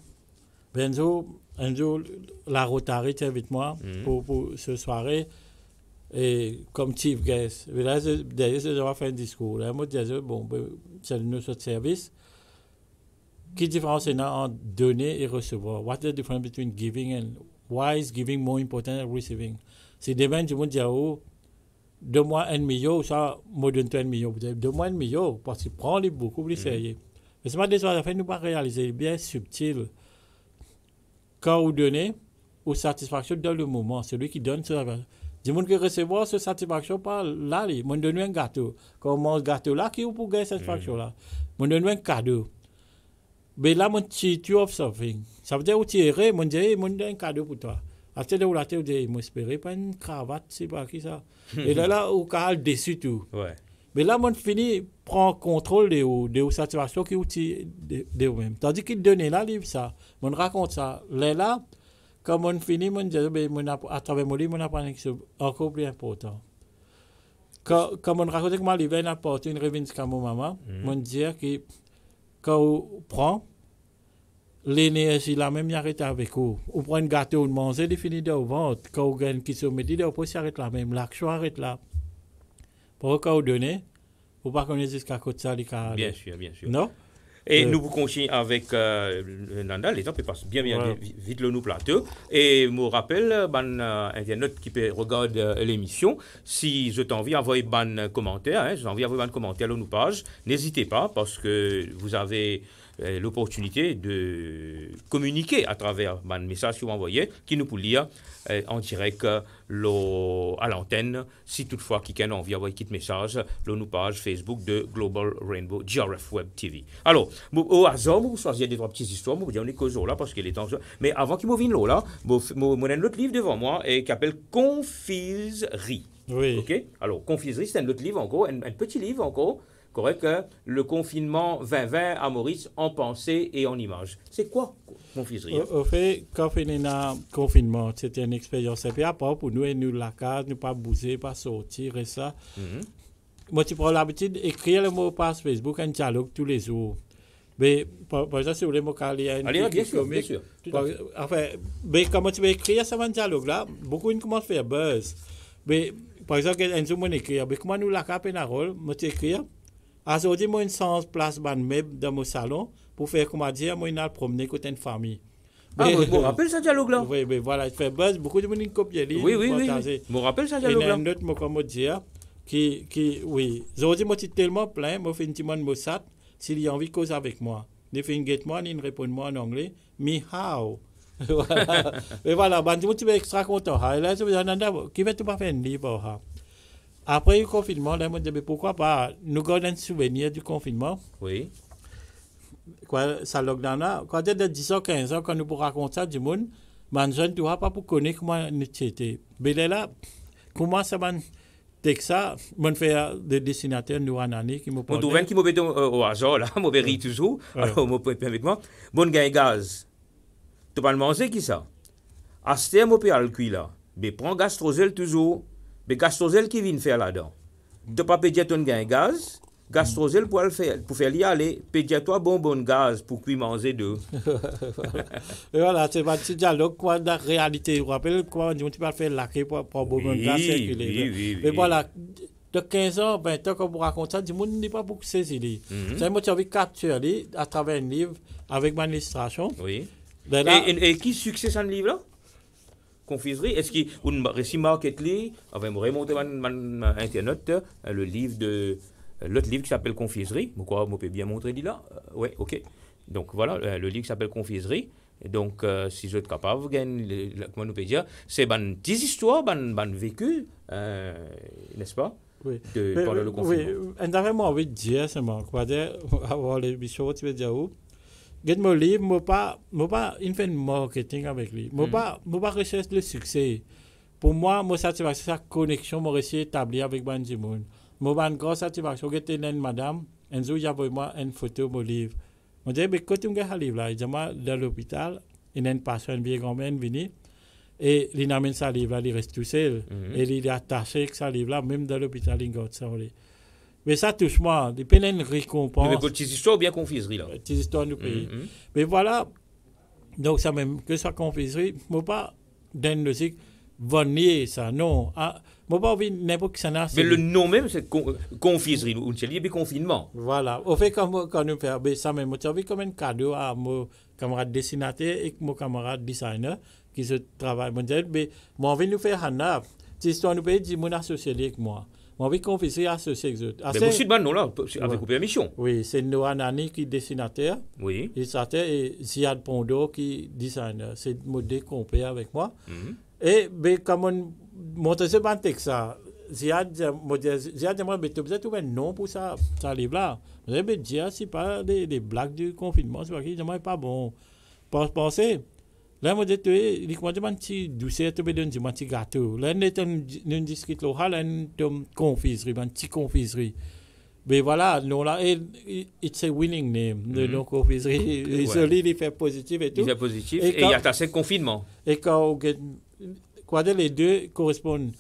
un jour, la Rotary était avec moi pour ce soirée, et comme chief guest. Et là, d'ailleurs, je vais faire un discours. Là, moi, je disais, bon, c'est notre service. Quelle différence il y a entre donner et recevoir? What's the difference between giving and why is giving more important than receiving? C'est des gens qui vont dire, oh, donne-moi 1 million, ça, moi, donne-toi 1 million. Donne-moi 1 million, parce qu'il prend les beaucoup plus sérieux. Mais c'est pas des choses à faire, nous pas réaliser, bien subtil. Quand vous donnez, vous satisfaction dans le moment. Celui qui donne, ça va. Du monde qui recevoir cette satisfaction pas là, on donne un gâteau. Quand on mange gâteau là, qui vous pour gagner cette satisfaction là? On donne un cadeau. Mais là, on cheat you of something. Ça veut dire que tu es on dit, on donne un cadeau pour toi. Après, vous l'avez dit, je espère pas une cravate, c'est pas qui ça. Et là, vous êtes déçu tout. Ouais. Mais là, on finit prend contrôle de vos satisfactions qui de vous-même. Tandis qu'il donne là, livre ça. On raconte ça. Là, quand on finit, on dit, à travers mon livre, on apprend quelque chose encore plus important. Quand on raconte que mon livre apporte une revendication à mon maman, on dit que quand on prend l'énergie, la même arrête avec vous. On prend un gâteau, on mange, il finit de vendre. Quand on gagne qui se met, on peut s'arrêter là même. L'action arrête là. Pour quand on donne, il ne faut pas qu'on ait jusqu'à côté ça. Bien sûr. Non? Et nous vous confions avec Nanda, les gens peuvent passer bien vite le nous plateau. Et je me rappelle, internaute qui peut regarder l'émission, si je t'envie d'envoyer un commentaire, je t'envie d'envoyer un commentaire sur nos pages, n'hésitez pas parce que vous avez l'opportunité de communiquer à travers un message que vous envoyez, qui nous peut lire en direct à l'antenne, si toutefois quelqu'un a envie d'envoyer un message sur nos pages Facebook de Global Rainbow GRF Web TV. Alors, au hasard, vous choisissez des trois petites histoires, vous dites on est cause là parce qu'il est temps. Mais avant qu'il me vienne là, moi un autre livre devant moi qui s'appelle Confiserie. Oui. Ok. Alors, Confiserie, c'est un autre livre encore, un petit livre encore. Correct, le confinement 2020 à Maurice en pensée et en image. C'est quoi, Confiserie? Au fait, quand on est dans le confinement, c'était une expérience un peu à part pour nous, et nous, la case, ne pas bouger, pas sortir et ça. Moi, tu prends l'habitude d'écrire le mot par Facebook, un dialogue tous les jours. Mais, par exemple, si vous voulez, il y a une bien sûr. Enfin, mais comment tu vas écrire ce dialogue-là, beaucoup de commencent à faire buzz. Mais, par exemple, un jour, on écrit, mais comment nous, la case, moi, tu écris. Aujourd'hui, moi, une sens place meuble dans mon salon pour faire, comment dire, moi, une promener côté une famille. Je me rappelle ce dialogue-là. Oui, mais voilà, il fait buzz, beaucoup de monde copie les Oui. Je me rappelle ce dialogue-là. Il y a un autre mot, comme dire, oui. Aujourd'hui, moi, je suis tellement plein, moi, je fais une petite mot sat, s'il y a envie de causer avec moi. Il fait une get-moi, il répond moi en anglais, me how. Voilà. Et voilà, tu vas extra content. Et là, je me dis, qui va-tu pas faire un livre? Après le confinement, là, je me dis, pourquoi pas nous garder un souvenir du confinement? Oui. Quoi, ça lockdown là, quand tu as 10 ans, 15 ans, quand nous pour raconter ça du monde, man jeune, tu vois pas pour connaître comment nous étions. Mais là, comment ça va ça, je fais des dessinateurs nous en année qui me parlent. Mon qui m'a au hasard, là, je ris toujours, alors je peux avec moi. Bon gain gaz. Tu vas le manger qui ça? Acheter un mopé à le cuit là. Mais prends gastrosel toujours. Mais gastrosel qui vient faire là-dedans. Tu pas payer ton gain gaz. Gastrosel pour le faire, pour faire y aller, payer toi bonbon gaz pour cuire manger deux. Et voilà, c'est un petit dialogue quoi de la réalité. Vous vous rappelez quoi, on peut faire laquer pour bonbon gaz circuler. Oui. Et voilà, de 15 ans, 20 ans, quand vous racontez ça, du monde n'est pas beaucoup saisi. C'est moi qui ai capturé à travers un livre avec mon illustration. Oui. Là, et qui succès ce livre-là? confiserie. Est-ce qu'il y a une récit market li? Enfin, je remonter mon internet, le livre de l'autre livre qui s'appelle Confiserie. Pourquoi je peux bien montrer là? Oui, ok. Donc voilà, le livre qui s'appelle Confiserie. Et donc, si vous êtes capable, comment nous peut dire, c'est une petite histoire, un vécu, n'est-ce pas? Oui. Pendant le confinement. Oui, on avait envie de dire, c'est moi, quoi dire, avoir les bichons, tu veux dire où? Get mon livre, moi pas, il fait marketing avec lui. Moi pas recherche le succès. Pour moi, satisfaction, c'est sa connexion, moi réussi à établir avec Banjimoun. Moi, une grosse satisfaction, que t'es madame, un jour, il y a moi une photo, mon livre. Je dis, mais quand tu me un livre là, il dit, dans l'hôpital, il y a une personne, une vieille grand-mère, venue, et il amène sa livre là, il reste tout seul. Et il est attaché avec sa livre là, même dans l'hôpital, il garde ça. Mais ça touche moi, il y a une récompense. Mais petite histoire ou bien confiserie là? Petite histoire du pays. Mais voilà, donc ça même, que ça confiserie, je ne pas d'une logique, venir ça, non. Je ne pas envie n'importe qui s'en a. Mais le nom même, c'est confiserie, ou c'est lié confinement. Voilà, au fait, quand nous faisons ça même, je envie comme un cadeau à mon camarade dessinateur et mon camarade designer qui se travaillent. Mais moi, envie de nous faire un cette histoire nous pays, dit mon associé avec moi. Moi, envie de confiser associé avec eux. Mais vous êtes non là, avec une permission. Oui, c'est Noah Nani qui est dessinateur. Oui. Et Ziad Pondo qui est designer. C'est mon décompé avec moi. Et comme on monte ce texte, ça, Ziad, moi, vous êtes trouvé un nom pour ça livre-là. Vous avez dit, c'est pas des blagues du confinement, c'est pas qui, c'est pas bon. Pensez. Là, moi, je dis, il y a un petit douceur, tu peux donner un petit gâteau. Là, on est en discussion locale, une confiserie, une petite confiserie. Mais voilà, nous là, it's a winning name, le confiserie. Il fait positif et tout. Il fait positif et il y a assez de confinement. Et quand les deux correspondent,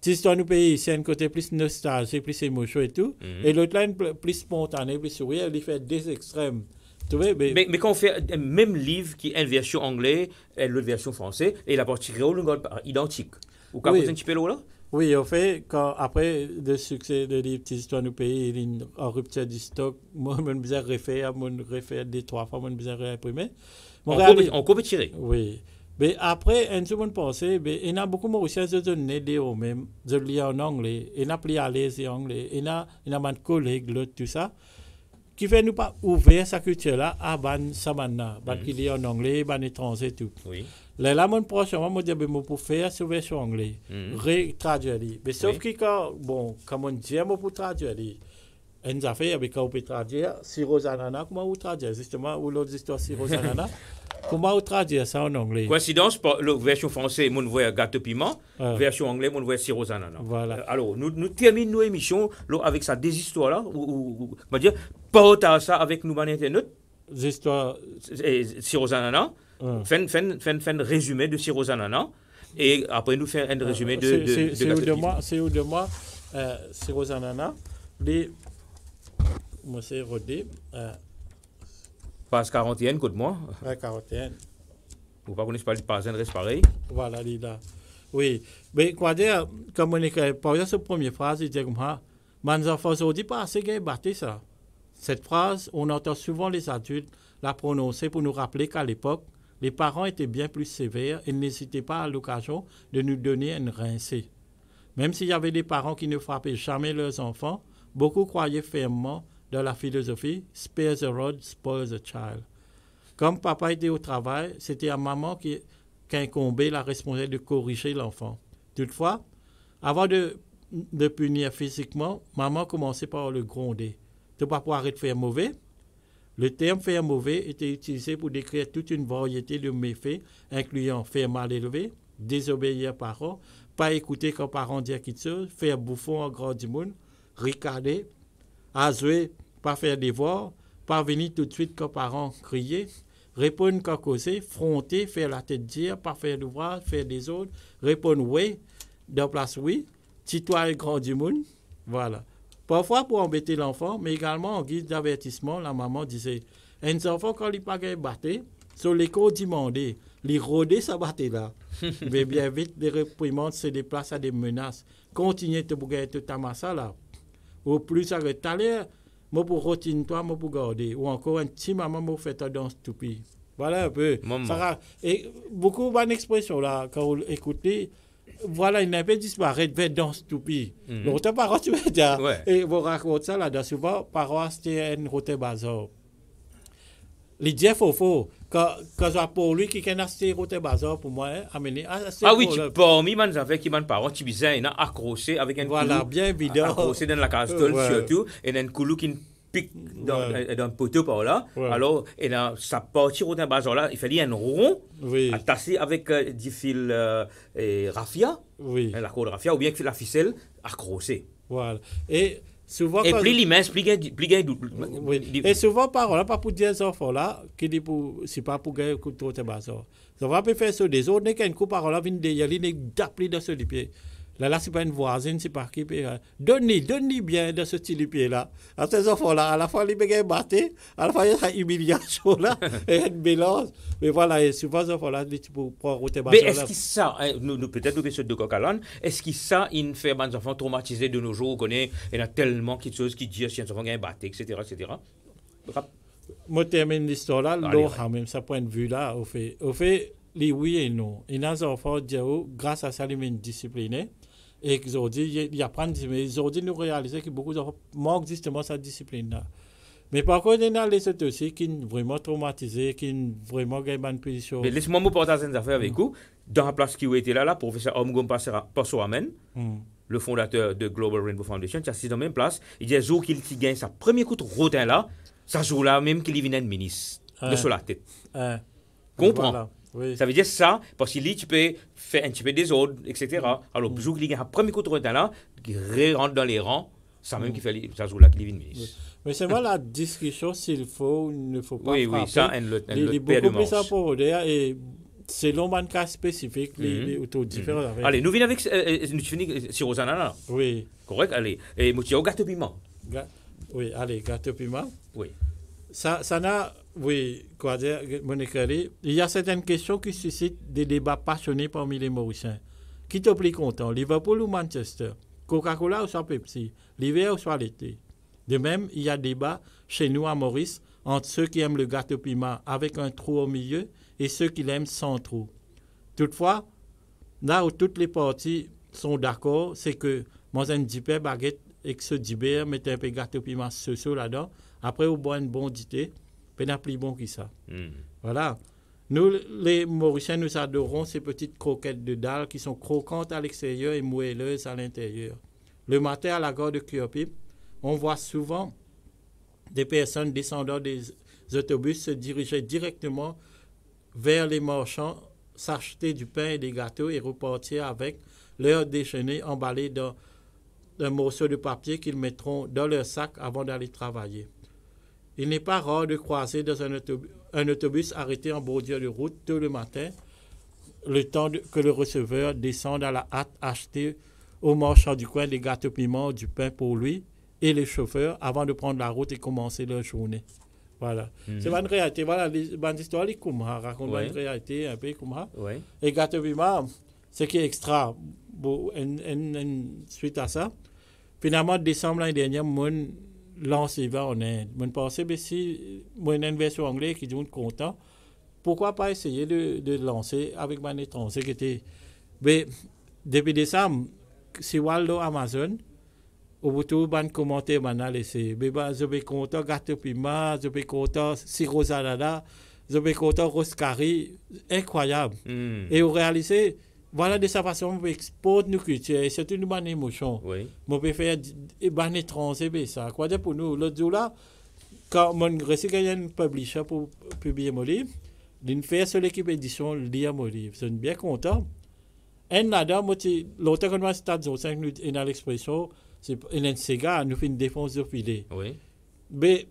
si c'est un pays, c'est un côté plus nostalgique, plus émotion et tout. Et l'autre là, plus spontané, plus sourire, il fait deux extrêmes. Mais quand on fait le même livre qui est une version anglaise et l'autre version française, et la partie créole est identique. Ou quand vous un petit peu là? Oui, en fait, après le succès de les petites histoires du pays, il y a une rupture du stock, moi, je me besoin refaire des 3 fois, je me besoin réimprimer. On peut tirer. Oui. Mais après, un second pensée, il y a beaucoup de recherches de aider au même. Je lis en anglais, il y a plus à l'aise en anglais, il y a un collègue, tout ça. Qui fait nous pas ouvrir sa culture là à ban samana ban qui lit en anglais ban étranger tout oui là mon prochain moi dire pour faire sur version anglais traduire mais sauf que bon comme on dit moi pour traduire une affaire avec on peut traduire si Rosanana comment on traduire justement ou l'autre histoire si Rosanana comment on traduire ça en anglais coïncidence la version française mon voit gâteau piment version anglais mon voit si Rosanana voilà alors nous terminons nos émissions avec ça des histoires là ou on va dire pas ça avec nous sur internet histoires si Rosanana fait un résumé de si Rosanana et après nous faire un résumé de c'est où de moi si Rosanana les moi c'est rodé passe 41 côté moi 41 vous pas connaissez pas le parrain reste pareil voilà là oui mais quoi dire comme on est par exemple cette première phrase il dit comme ça mes enfants aujourd'hui pas assez gain battre ça cette phrase on entend souvent les adultes la prononcer pour nous rappeler qu'à l'époque les parents étaient bien plus sévères et n'hésitaient pas à l'occasion de nous donner une rincée. Même s'il y avait des parents qui ne frappaient jamais leurs enfants, beaucoup croyaient fermement dans la philosophie « spare the rod, spoil the child ». Comme papa était au travail, c'était à maman qu'incombait la responsabilité de corriger l'enfant. Toutefois, avant de punir physiquement, maman commençait par le gronder. « Tu ne vas pas arrêter de faire mauvais ?» Le terme « faire mauvais » était utilisé pour décrire toute une variété de méfaits, incluant faire mal élevé, désobéir aux parents, pas écouter quand parents disent quelque chose, faire bouffon en grand du monde, ricaner, jouer, pas faire devoir, pas venir tout de suite quand parents criaient, répondre quand causer, fronter, faire la tête dire, pas faire l'ouvrage, faire des autres, répondre oui, dans place oui, tutoyer grand du monde, voilà. Parfois pour embêter l'enfant, mais également en guise d'avertissement, la maman disait « Un enfant, quand il n'a pas battu, sur l'école demandé, il rôdait sa battu là. » Mais bien vite, les réprimandes se déplacent à des menaces. Continuez de bouger tout ta masse là. Au plus ça va t'aller, moi pour routine toi, moi pour garder. Ou encore un petit maman, moi fait ta danse toupie. Voilà un peu. Et beaucoup d'expressions là, quand on écoute, voilà, il n'a pas disparu vers dans ce toupie. L'autre parole, tu veux dire. Et vous racontez ça là-dedans, souvent, parole, c'était une route bazar. Les dieux faux. Quand j'ai pour lui qui a acheté route bazar pour moi, amener. Ah oui, parmi les affaires qui m'ont parlé, tu disais, il a accroché avec un voilà, coulou. bien évident. Accroché dans la castle surtout, et un coulou qui pique dans un poteau par là. Alors, et là, ça partit route bazar là, il fallait un rond attaché avec du fil raffia, la corde raffia, ou bien la ficelle accrochée. Voilà. Et souvent, et plus l'immense, plus et souvent, par là, pas pour dire ça, là, qui dit pour, c'est pas pour gagner coup de trop de bazar. Ça va pas faire ça. Des autres, n'est qu'un coup par là, vient de y aller, n'est d'appeler dans ce pied. Là, c'est pas une voisine, c'est pas qui paye. Donnez bien dans ce style pied-là. À ces enfants-là, à la fois, les bégayes battent, à la fois, il y a une humiliation là, et une mélange. Mais voilà, et souvent, ces enfants-là, pour prendre route mais est-ce que ça, peut-être nous sommes de Cocalan, est-ce que ça, il fait des enfants traumatisés de nos jours, on connaît, il y a tellement de choses qui disent si un enfant gagne batté, etc. Moi, je termine l'histoire là, même ça point de vue là, au fait, les oui et non. Il y a des enfants, grâce à ça, ils sont disciplinés. Et aujourd'hui, ils apprennent, mais aujourd'hui, nous réalisons que beaucoup d'enfants manquent justement cette discipline-là. Mais par contre, il y a les autres aussi qui sont vraiment traumatisés, qui sont vraiment gagnent une position. Mais laisse-moi me partager une affaire avec vous. Dans la place qui était là, professeur Omgom Passoamen, le fondateur de Global Rainbow Foundation, qui est dans la même place, il dit qu'il gagne sa première coup de rotin là, ça joue là même qu'il vient de ministre de sur la tête. Comprends? Voilà. Oui. Ça veut dire ça, parce que tu peux faire un petit peu des ordres, etc. Alors, jour qu'il y a un premier coup de rotin là, qui rentre dans les rangs, ça même qui fait ça joue là qu'il vient de ministre. Mais c'est moi la discussion s'il faut ou il ne faut pas. Oui, ça, il est beaucoup plus important et selon un cas spécifique, les autos différents. Allez, nous venons avec sur Rosanna. Oui. Correct, allez. Et nous avons gâteau piment. Oui, allez, gâteau piment. Oui. Ça n'a, oui, quoi dire, mon éclairé, il y a certaines questions qui suscitent des débats passionnés parmi les Mauriciens. Qui te plus content, Liverpool ou Manchester? Coca-Cola ou soit Pepsi? L'hiver ou soit l'été? De même, il y a débat chez nous à Maurice entre ceux qui aiment le gâteau piment avec un trou au milieu et ceux qui l'aiment sans trou. Toutefois, là où toutes les parties sont d'accord, c'est que manger un dipper baguette et que ce dipper mette un peu de gâteau piment ce là-dedans. Après, on boit un bon dité, puis on a plus bon que ça. Voilà. Nous, les Mauriciens, nous adorons ces petites croquettes de dalle qui sont croquantes à l'extérieur et moelleuses à l'intérieur. Le matin, à la gare de Kyopip, on voit souvent des personnes descendant des autobus se diriger directement vers les marchands, s'acheter du pain et des gâteaux et repartir avec leur déjeuner emballé dans un morceau de papier qu'ils mettront dans leur sac avant d'aller travailler. Il n'est pas rare de croiser dans un autobus arrêté en bordure de route tôt le matin, le temps que le receveur descende à la hâte acheter au marchand du coin des gâteaux piment, du pain pour lui et les chauffeurs avant de prendre la route et commencer leur journée. Voilà. C'est une réalité. Voilà, les bandes histoires, les Koumha racontent une réalité un peu Koumha. Et gâteau piment, ce qui est extra, suite à ça, finalement, décembre l'année dernière, mon lancé va en Inde. Mon pensée, si moi une version anglaise qui dit content, pourquoi pas essayer de lancer avec mon étranger qui était. Mais depuis décembre, si Waldo Amazon, au bout de ban commentaire m'a laissé. Je suis content gâteau piment, je suis content sirop salada, je suis content roscari, incroyable. Et on réalisé. Voilà de sa façon, on exporte nos cultures. C'est une bonne émotion. On peut faire des bonnes étrangers, ça. Quoi dire pour nous? L'autre jour là, quand mon récit gagne un publisher pour publier mon livre, il fait sur l'équipe édition lire mon livre. Je suis bien content. Et là-dedans, l'autre qu'on va stade 5 minutes et dans l'expression, c'est un Sega, nous fait une défense de filet. Mais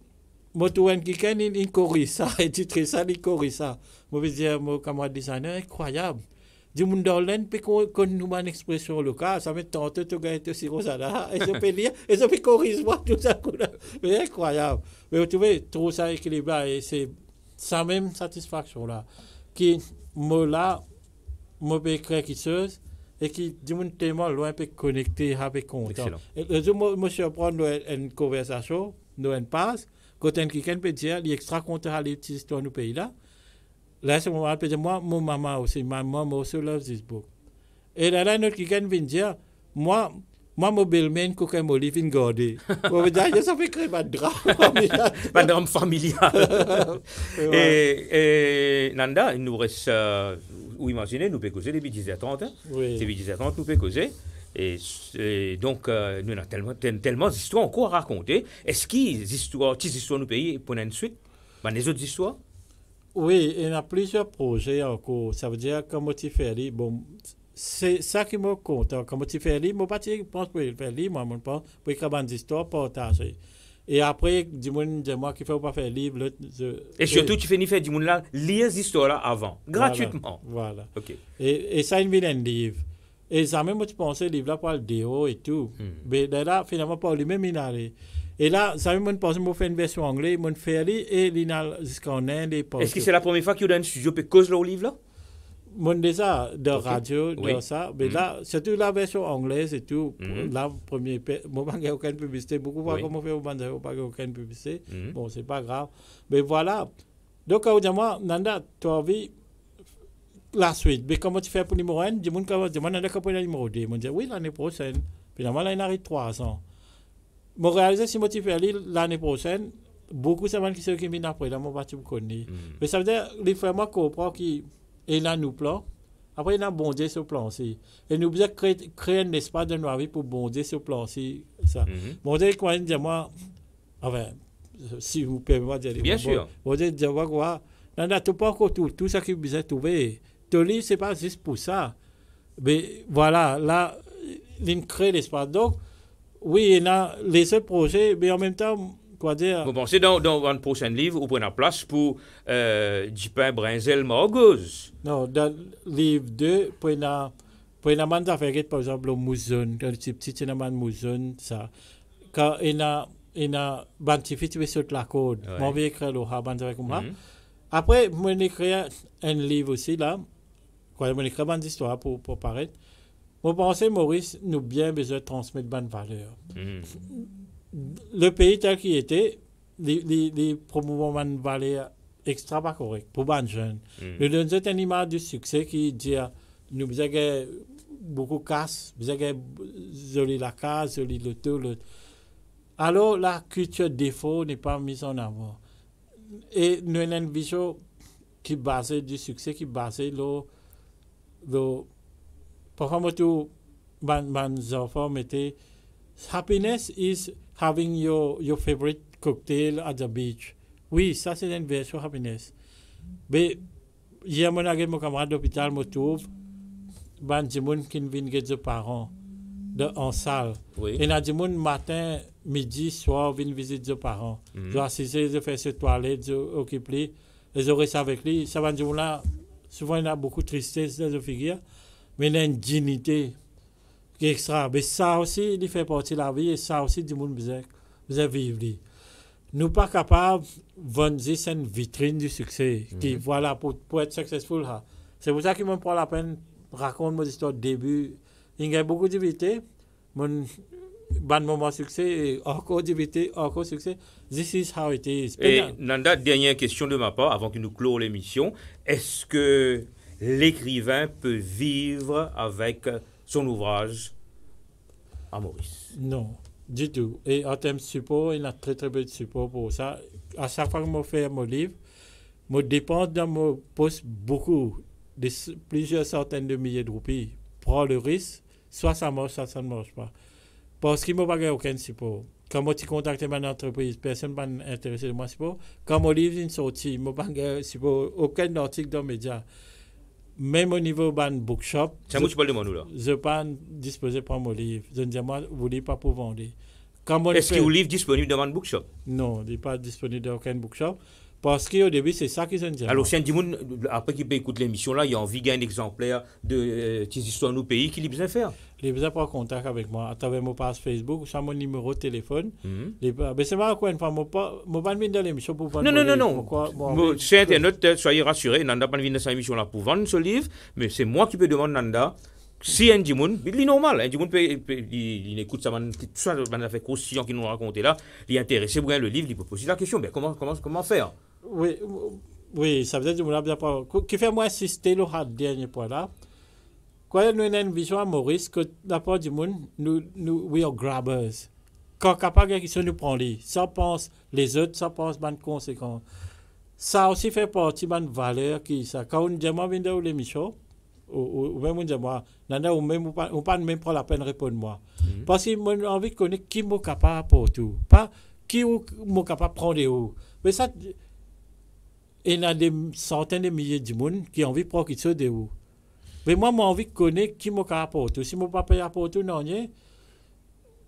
moi, tout un qui il corrige ça, et titre ça, il corrige ça. Moi, je veux dire, mon camarade designer, incroyable. Du monde dans l'aine, puis qu'on nous a une expression locale, ça met tant de temps de sirop là, et je peux lire, et je peux corriger tout ça. Mais incroyable. Mais vous trouvez, tout ça équilibré, et c'est sa même satisfaction-là. Qui, moi là, moi, peux écrire quelque chose, et qui, du monde tellement loin, peut connecter avec content. Et le jour, moi, je prends une conversation, nous une passe, quand quelqu'un peut dire, il est extra content à l'utiliser dans nos pays là, Là, c'est moment, peut-être moi, mon maman aussi, my mom also loves this book. Et là, notre quelqu'un vient dire, moi, mon belle-mère, coquin Olive, une gardée. On veut dire, ça fait créer un drame familial. Un drame familial. Et Nanda, il nous reste, vous imaginez, nous pouvons causer depuis 10h30. Hein? Oui. Depuis 10h30, nous pouvons causer. Et donc, nous avons tellement d'histoires encore à raconter. Est-ce qu'il y a des histoires nous pays pour une suite? Les autres histoires? Oui, il y a plusieurs projets encore. Ça veut dire, comme tu fais, bon, c'est ça qui me compte. Comme tu fais, moi, je pense pour le faire, moi, je pense pour écrire des histoires, partager. Et après, dis-moi qu'il ne faut pas faire livre. Et surtout, tu fais ni faire du monde là, lire les histoires là avant, gratuitement. Voilà. OK. Et ça, il y a un livre. Et ça, même, tu pensais, le livre là, pour le déo et tout. Mais là, finalement, pas lui-même, il a. Et là, ça me pense que je fais une version anglaise, je fais et il a jusqu'en Inde. Est-ce que c'est la première fois qu'il y a un studio pour cause le livre là? Mon déjà de radio, de ça, mais là, surtout la version anglaise et tout, la première, moi, je n'ai aucune publicité, beaucoup de comment faire, je n'ai pas aucune publicité, bon, c'est pas grave, mais voilà. Donc, moi, Nanda, tu as vu la suite, mais comment tu fais pour le numéro 1, dis-moi, Nanda, pour le numéro 2, je dis, oui, l'année prochaine, finalement, là, il arrive 3 ans. Je réalise si je fais l'année prochaine, beaucoup de gens qui viennent après, là, je vais connaître. Mais ça veut dire, les frères, moi, comprends qui. Et là, nous plan. Après, il a bondé sur le plan aussi. Et nous devons créer un espace de notre vie pour bonder sur le plan aussi. Bonder, quoi, moi, enfin, si vous permettez de dire. Bien sûr. Bonder, dire, quoi, non, tu pas encore tout ça que vous avez trouvé. Ton livre, ce n'est pas juste pour ça. Mais voilà, là, il crée l'espace. Donc, oui, il y a les autres projets, mais en même temps, quoi dire. Vous pensez dans un prochain livre, vous prenez la place pour Dupin, Brinzel, Morgoz? Non, dans le livre 2, pour une amende d'affaires, par exemple, au Mouzon, quand tu es petit, tu as une Mouzon, ça. Quand il y a bantifié sur la code, moi, je vais écrire le Haban avec moi. Après, je vais écrire un livre aussi, là. Je vais écrire une histoire pour paraître. Je pense que Maurice nous a bien besoin de transmettre de bonnes valeurs. Le pays tel qu'il était, les promouvoir une valeur extra pas correcte pour les jeunes. Nous donnons un image du succès qui dit nous avons beaucoup de casse, nous avons joli la case, joli le tout. Alors la culture défaut n'est pas mise en avant. Et nous avons une vision qui est basée du succès, qui est basée parfois tout les enfants mettaient happiness is having your favorite cocktail at the beach. Oui, ça c'est une version happiness. Mais hier, mon camarade d'hôpital me trouve, des gens qui viennent des parents en salle. Oui. Et il y a des gens matin, midi, soir, viennent visiter des parents. Ils ont assisté, ils ont fait ses toilettes, ils ont occupé, ils ont resté avec lui. Ça va dire là, souvent il y a beaucoup de tristesse dans les figures, mais il y a une dignité qui est extra. Mais ça aussi, il fait partie de la vie et ça aussi, du monde besoin vivre. Nous ne sommes pas capables de vendre une vitrine du succès. Qui, voilà, pour être successful. C'est pour ça qu'il me prend la peine de raconter mon histoire au début. Il y a beaucoup d'activités. Mon moment de succès, encore d'activités, encore succès. This is how it is. Et Nanda, dernière question de ma part, avant que nous clore l'émission. Est-ce que l'écrivain peut vivre avec son ouvrage à Maurice? Non, du tout. Et en termes de support, il y a très très peu de support pour ça. À chaque fois que je fais mon livre, je dépense dans mon poste beaucoup, plusieurs centaines de milliers de roupies. Prends le risque, soit ça marche, soit ça ne marche pas. Parce qu'il ne m'a pas aucun support. Quand je contacte ma entreprise, personne ne m'a intéressé de mon support. Quand mon livre est sorti, je n'ai pas support, aucun article dans les médias. Même au niveau de bookshop, c'est moi qui parle de moi, là. Je ne suis pas disposé de prendre mon livre. Je ne dis pas, vous ne voulez pas pour vendre. Est-ce que le livre est disponible dans un bookshop? Non, il n'est pas disponible dans aucun bookshop. Parce qu'au début, c'est ça qu'ils ont dit. Alors, si un monde, après qu'il peut écouter l'émission, là, il a envie de gagner un exemplaire de tes histoires nous pays, qu'il a besoin de faire? Il a besoin de prendre contact avec moi à travers mon page Facebook, sur mon numéro de téléphone. Mais c'est pas quoi une fois, je ne pas venir dans l'émission pour vendre. Non. Sur Internet, soyez rassurés, Nanda pas venir dans cette émission-là pour vendre ce livre, mais c'est moi qui peux demander Nanda. Si un Dimoun, il est normal, un Dimoun il écoute ça, ça a fait croustillant qu'il nous racontait là, il est intéressé pour le livre, il peut poser la question, mais comment faire? Oui, Oui, ça veut dire que qui fait moi insister le dernier point là. Quand nous avons une vision à Maurice, que la part du monde, nous, we are grabbers. Quand capable qui nous prend les, ça pense les autres, ça pense bonnes conséquences. Ça aussi fait partie de valeur qui ça. Quand on dit moi viens de l'émission, ou même on dit moi, nana ou même on pas même prendre la peine de répondre moi. Parce que moi j'ai envie de connaître qui est capable pour tout, pas qui est capable de prendre où. Mais ça, il y a des centaines de milliers de monde qui ont envie de prendre quelque chose de où. Mais moi, j'ai envie de connaître qui m'a apporté. Si je ne peux pas payer apporter, non,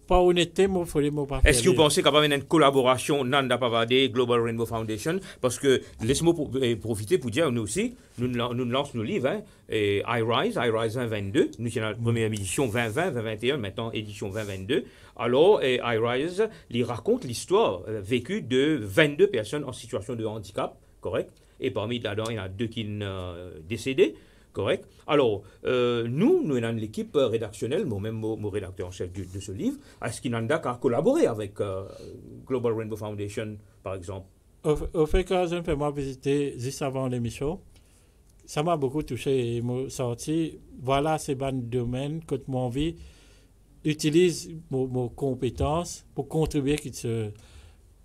pas honnêteté, il faut pas faire. Est-ce que vous pensez qu'il y a une collaboration Nanda Pavade, Global Rainbow Foundation? Parce que, laissez-moi profiter pour dire, nous aussi, nous lançons nos livres, hein, iRise 2022, nous sommes la première édition 2020, 2021, maintenant édition 2022. Alors, iRise, il raconte l'histoire vécue de 22 personnes en situation de handicap, correct? Et parmi là-dedans, il y en a 2 qui sont décédés. Correct. Alors, nous avons l'équipe rédactionnelle, moi-même, mon rédacteur en chef de ce livre, est-ce qu'il y en a qu'à collaborer avec Global Rainbow Foundation, par exemple? Au fait que je me fais moi visiter juste avant l'émission, ça m'a beaucoup touché et m'a sorti, voilà ces bandes de domaines que mon vie utilise mes compétences pour contribuer à ce.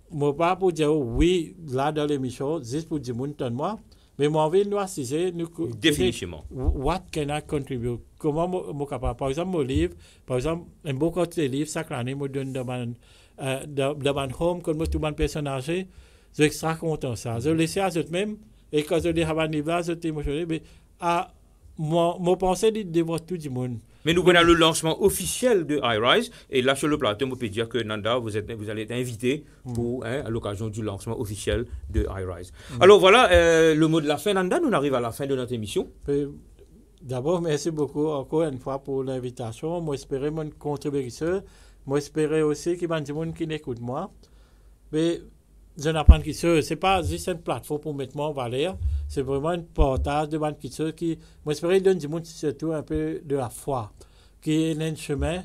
Moi, pas pour dire oui, là dans l'émission, juste pour dire moi. Mais mon envie nous assister, définitivement. What can I contribute? Comment moi capable? Par exemple, mon livre, par exemple, un beau côté de livre, chaque année, me donne de mon home, comme tout mon personnage, je suis extra content ça. Je laisse à eux même, et quand je lis à mon livre, je suis émotionné, mais à mon pensée de voir tout le monde. Mais nous venons le lancement officiel de iRise, et là sur le plateau, on peut dire que Nanda, vous allez être invité pour, à l'occasion du lancement officiel de iRise. Alors voilà, le mot de la fin, Nanda, nous arrivons à la fin de notre émission. D'abord, merci beaucoup encore une fois pour l'invitation. Moi, j'espère mon contribution. Moi, j'espère aussi qu'il y a des gens qui n'écoutent moi. Mais je n'apprends que ce n'est pas juste une plateforme pour mettre moi en valeur. C'est vraiment un partage de bonnes choses qui, moi, j'espère qu'il donne du monde surtout un peu de la foi, qui est un chemin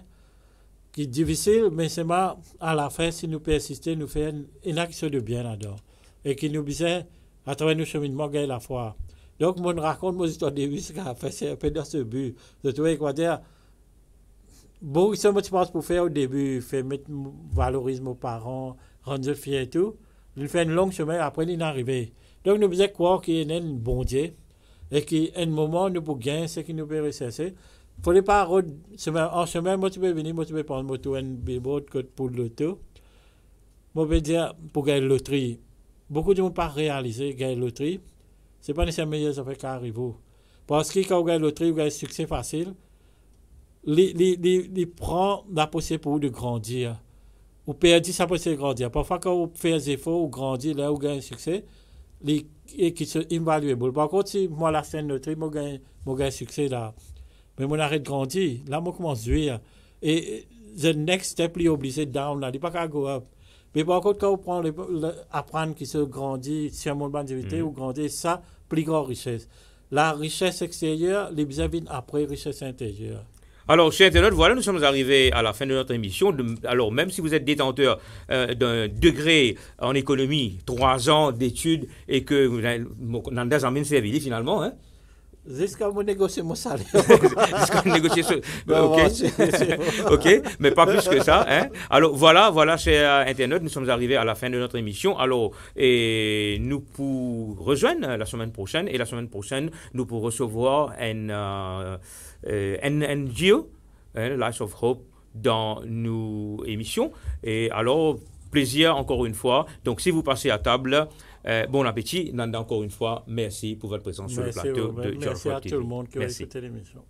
qui est difficile, mais c'est à la fin, si nous persistons, nous faisons une action de bien là-dedans. Et qui nous disait, à travers nos cheminements, gagner la foi. Donc, moi, je raconte mon histoire de vie, c'est un peu dans ce but. Je trouve quoi dire, bon, ce que je pense pour faire au début, valoriser nos parents, rendre eux fiers et tout. Il fait un long chemin, après il est arrivé. Donc nous devons croire qu'il y a un bon Dieu et qu'à un moment nous pouvons gagner ce qui nous peut rechercher. Il ne faut pas en chemin, moi tu peux venir, moi tu peux prendre moto, un billboard pour l'auto. Moi je veux dire, pour gagner la loterie, beaucoup de gens ne pas réaliser gagner la loterie. Ce n'est pas nécessairement meilleur ça fait qu'à arriver. Parce que quand on gagne la loterie, on gagne un succès facile. Il prend la possibilité pour vous de grandir. Ou perdre ça pour se grandir. Parfois, quand vous faites des efforts, vous grandissez, là, vous gagnez un succès, et qui sont invaluables. Par contre, si moi, la scène de tri, moi, gagne un succès là, mais moi, arrête de grandir, là, moi, commence à jouer. Et the next step, il est obligé down, là, il n'est pas qu'à go up. Mais par contre, quand vous prenez apprendre qui se grandit, si un monde d'activité, vous grandissez, ça, plus grande richesse. La richesse extérieure, les besoins viennent après richesse intérieure. Alors, chers internautes, voilà, nous sommes arrivés à la fin de notre émission. Alors, même si vous êtes détenteur d'un degré en économie, 3 ans d'études, et que vous avez Nanda Zamine servi finalement, hein? Jusqu'à vous négocier mon salaire. Jusqu'à vous négocier ce... OK, mais pas plus que ça. Hein? Alors, voilà, chers internautes, nous sommes arrivés à la fin de notre émission. Alors, et nous pour rejoindre la semaine prochaine, et la semaine prochaine, nous pour recevoir un NGO, Life of Hope, dans nos émissions. Et alors, plaisir encore une fois. Donc, si vous passez à table, bon appétit. Nanda, encore une fois, merci pour votre présence sur le plateau de George Merci à TV. tout le monde qui a écouté l'émission.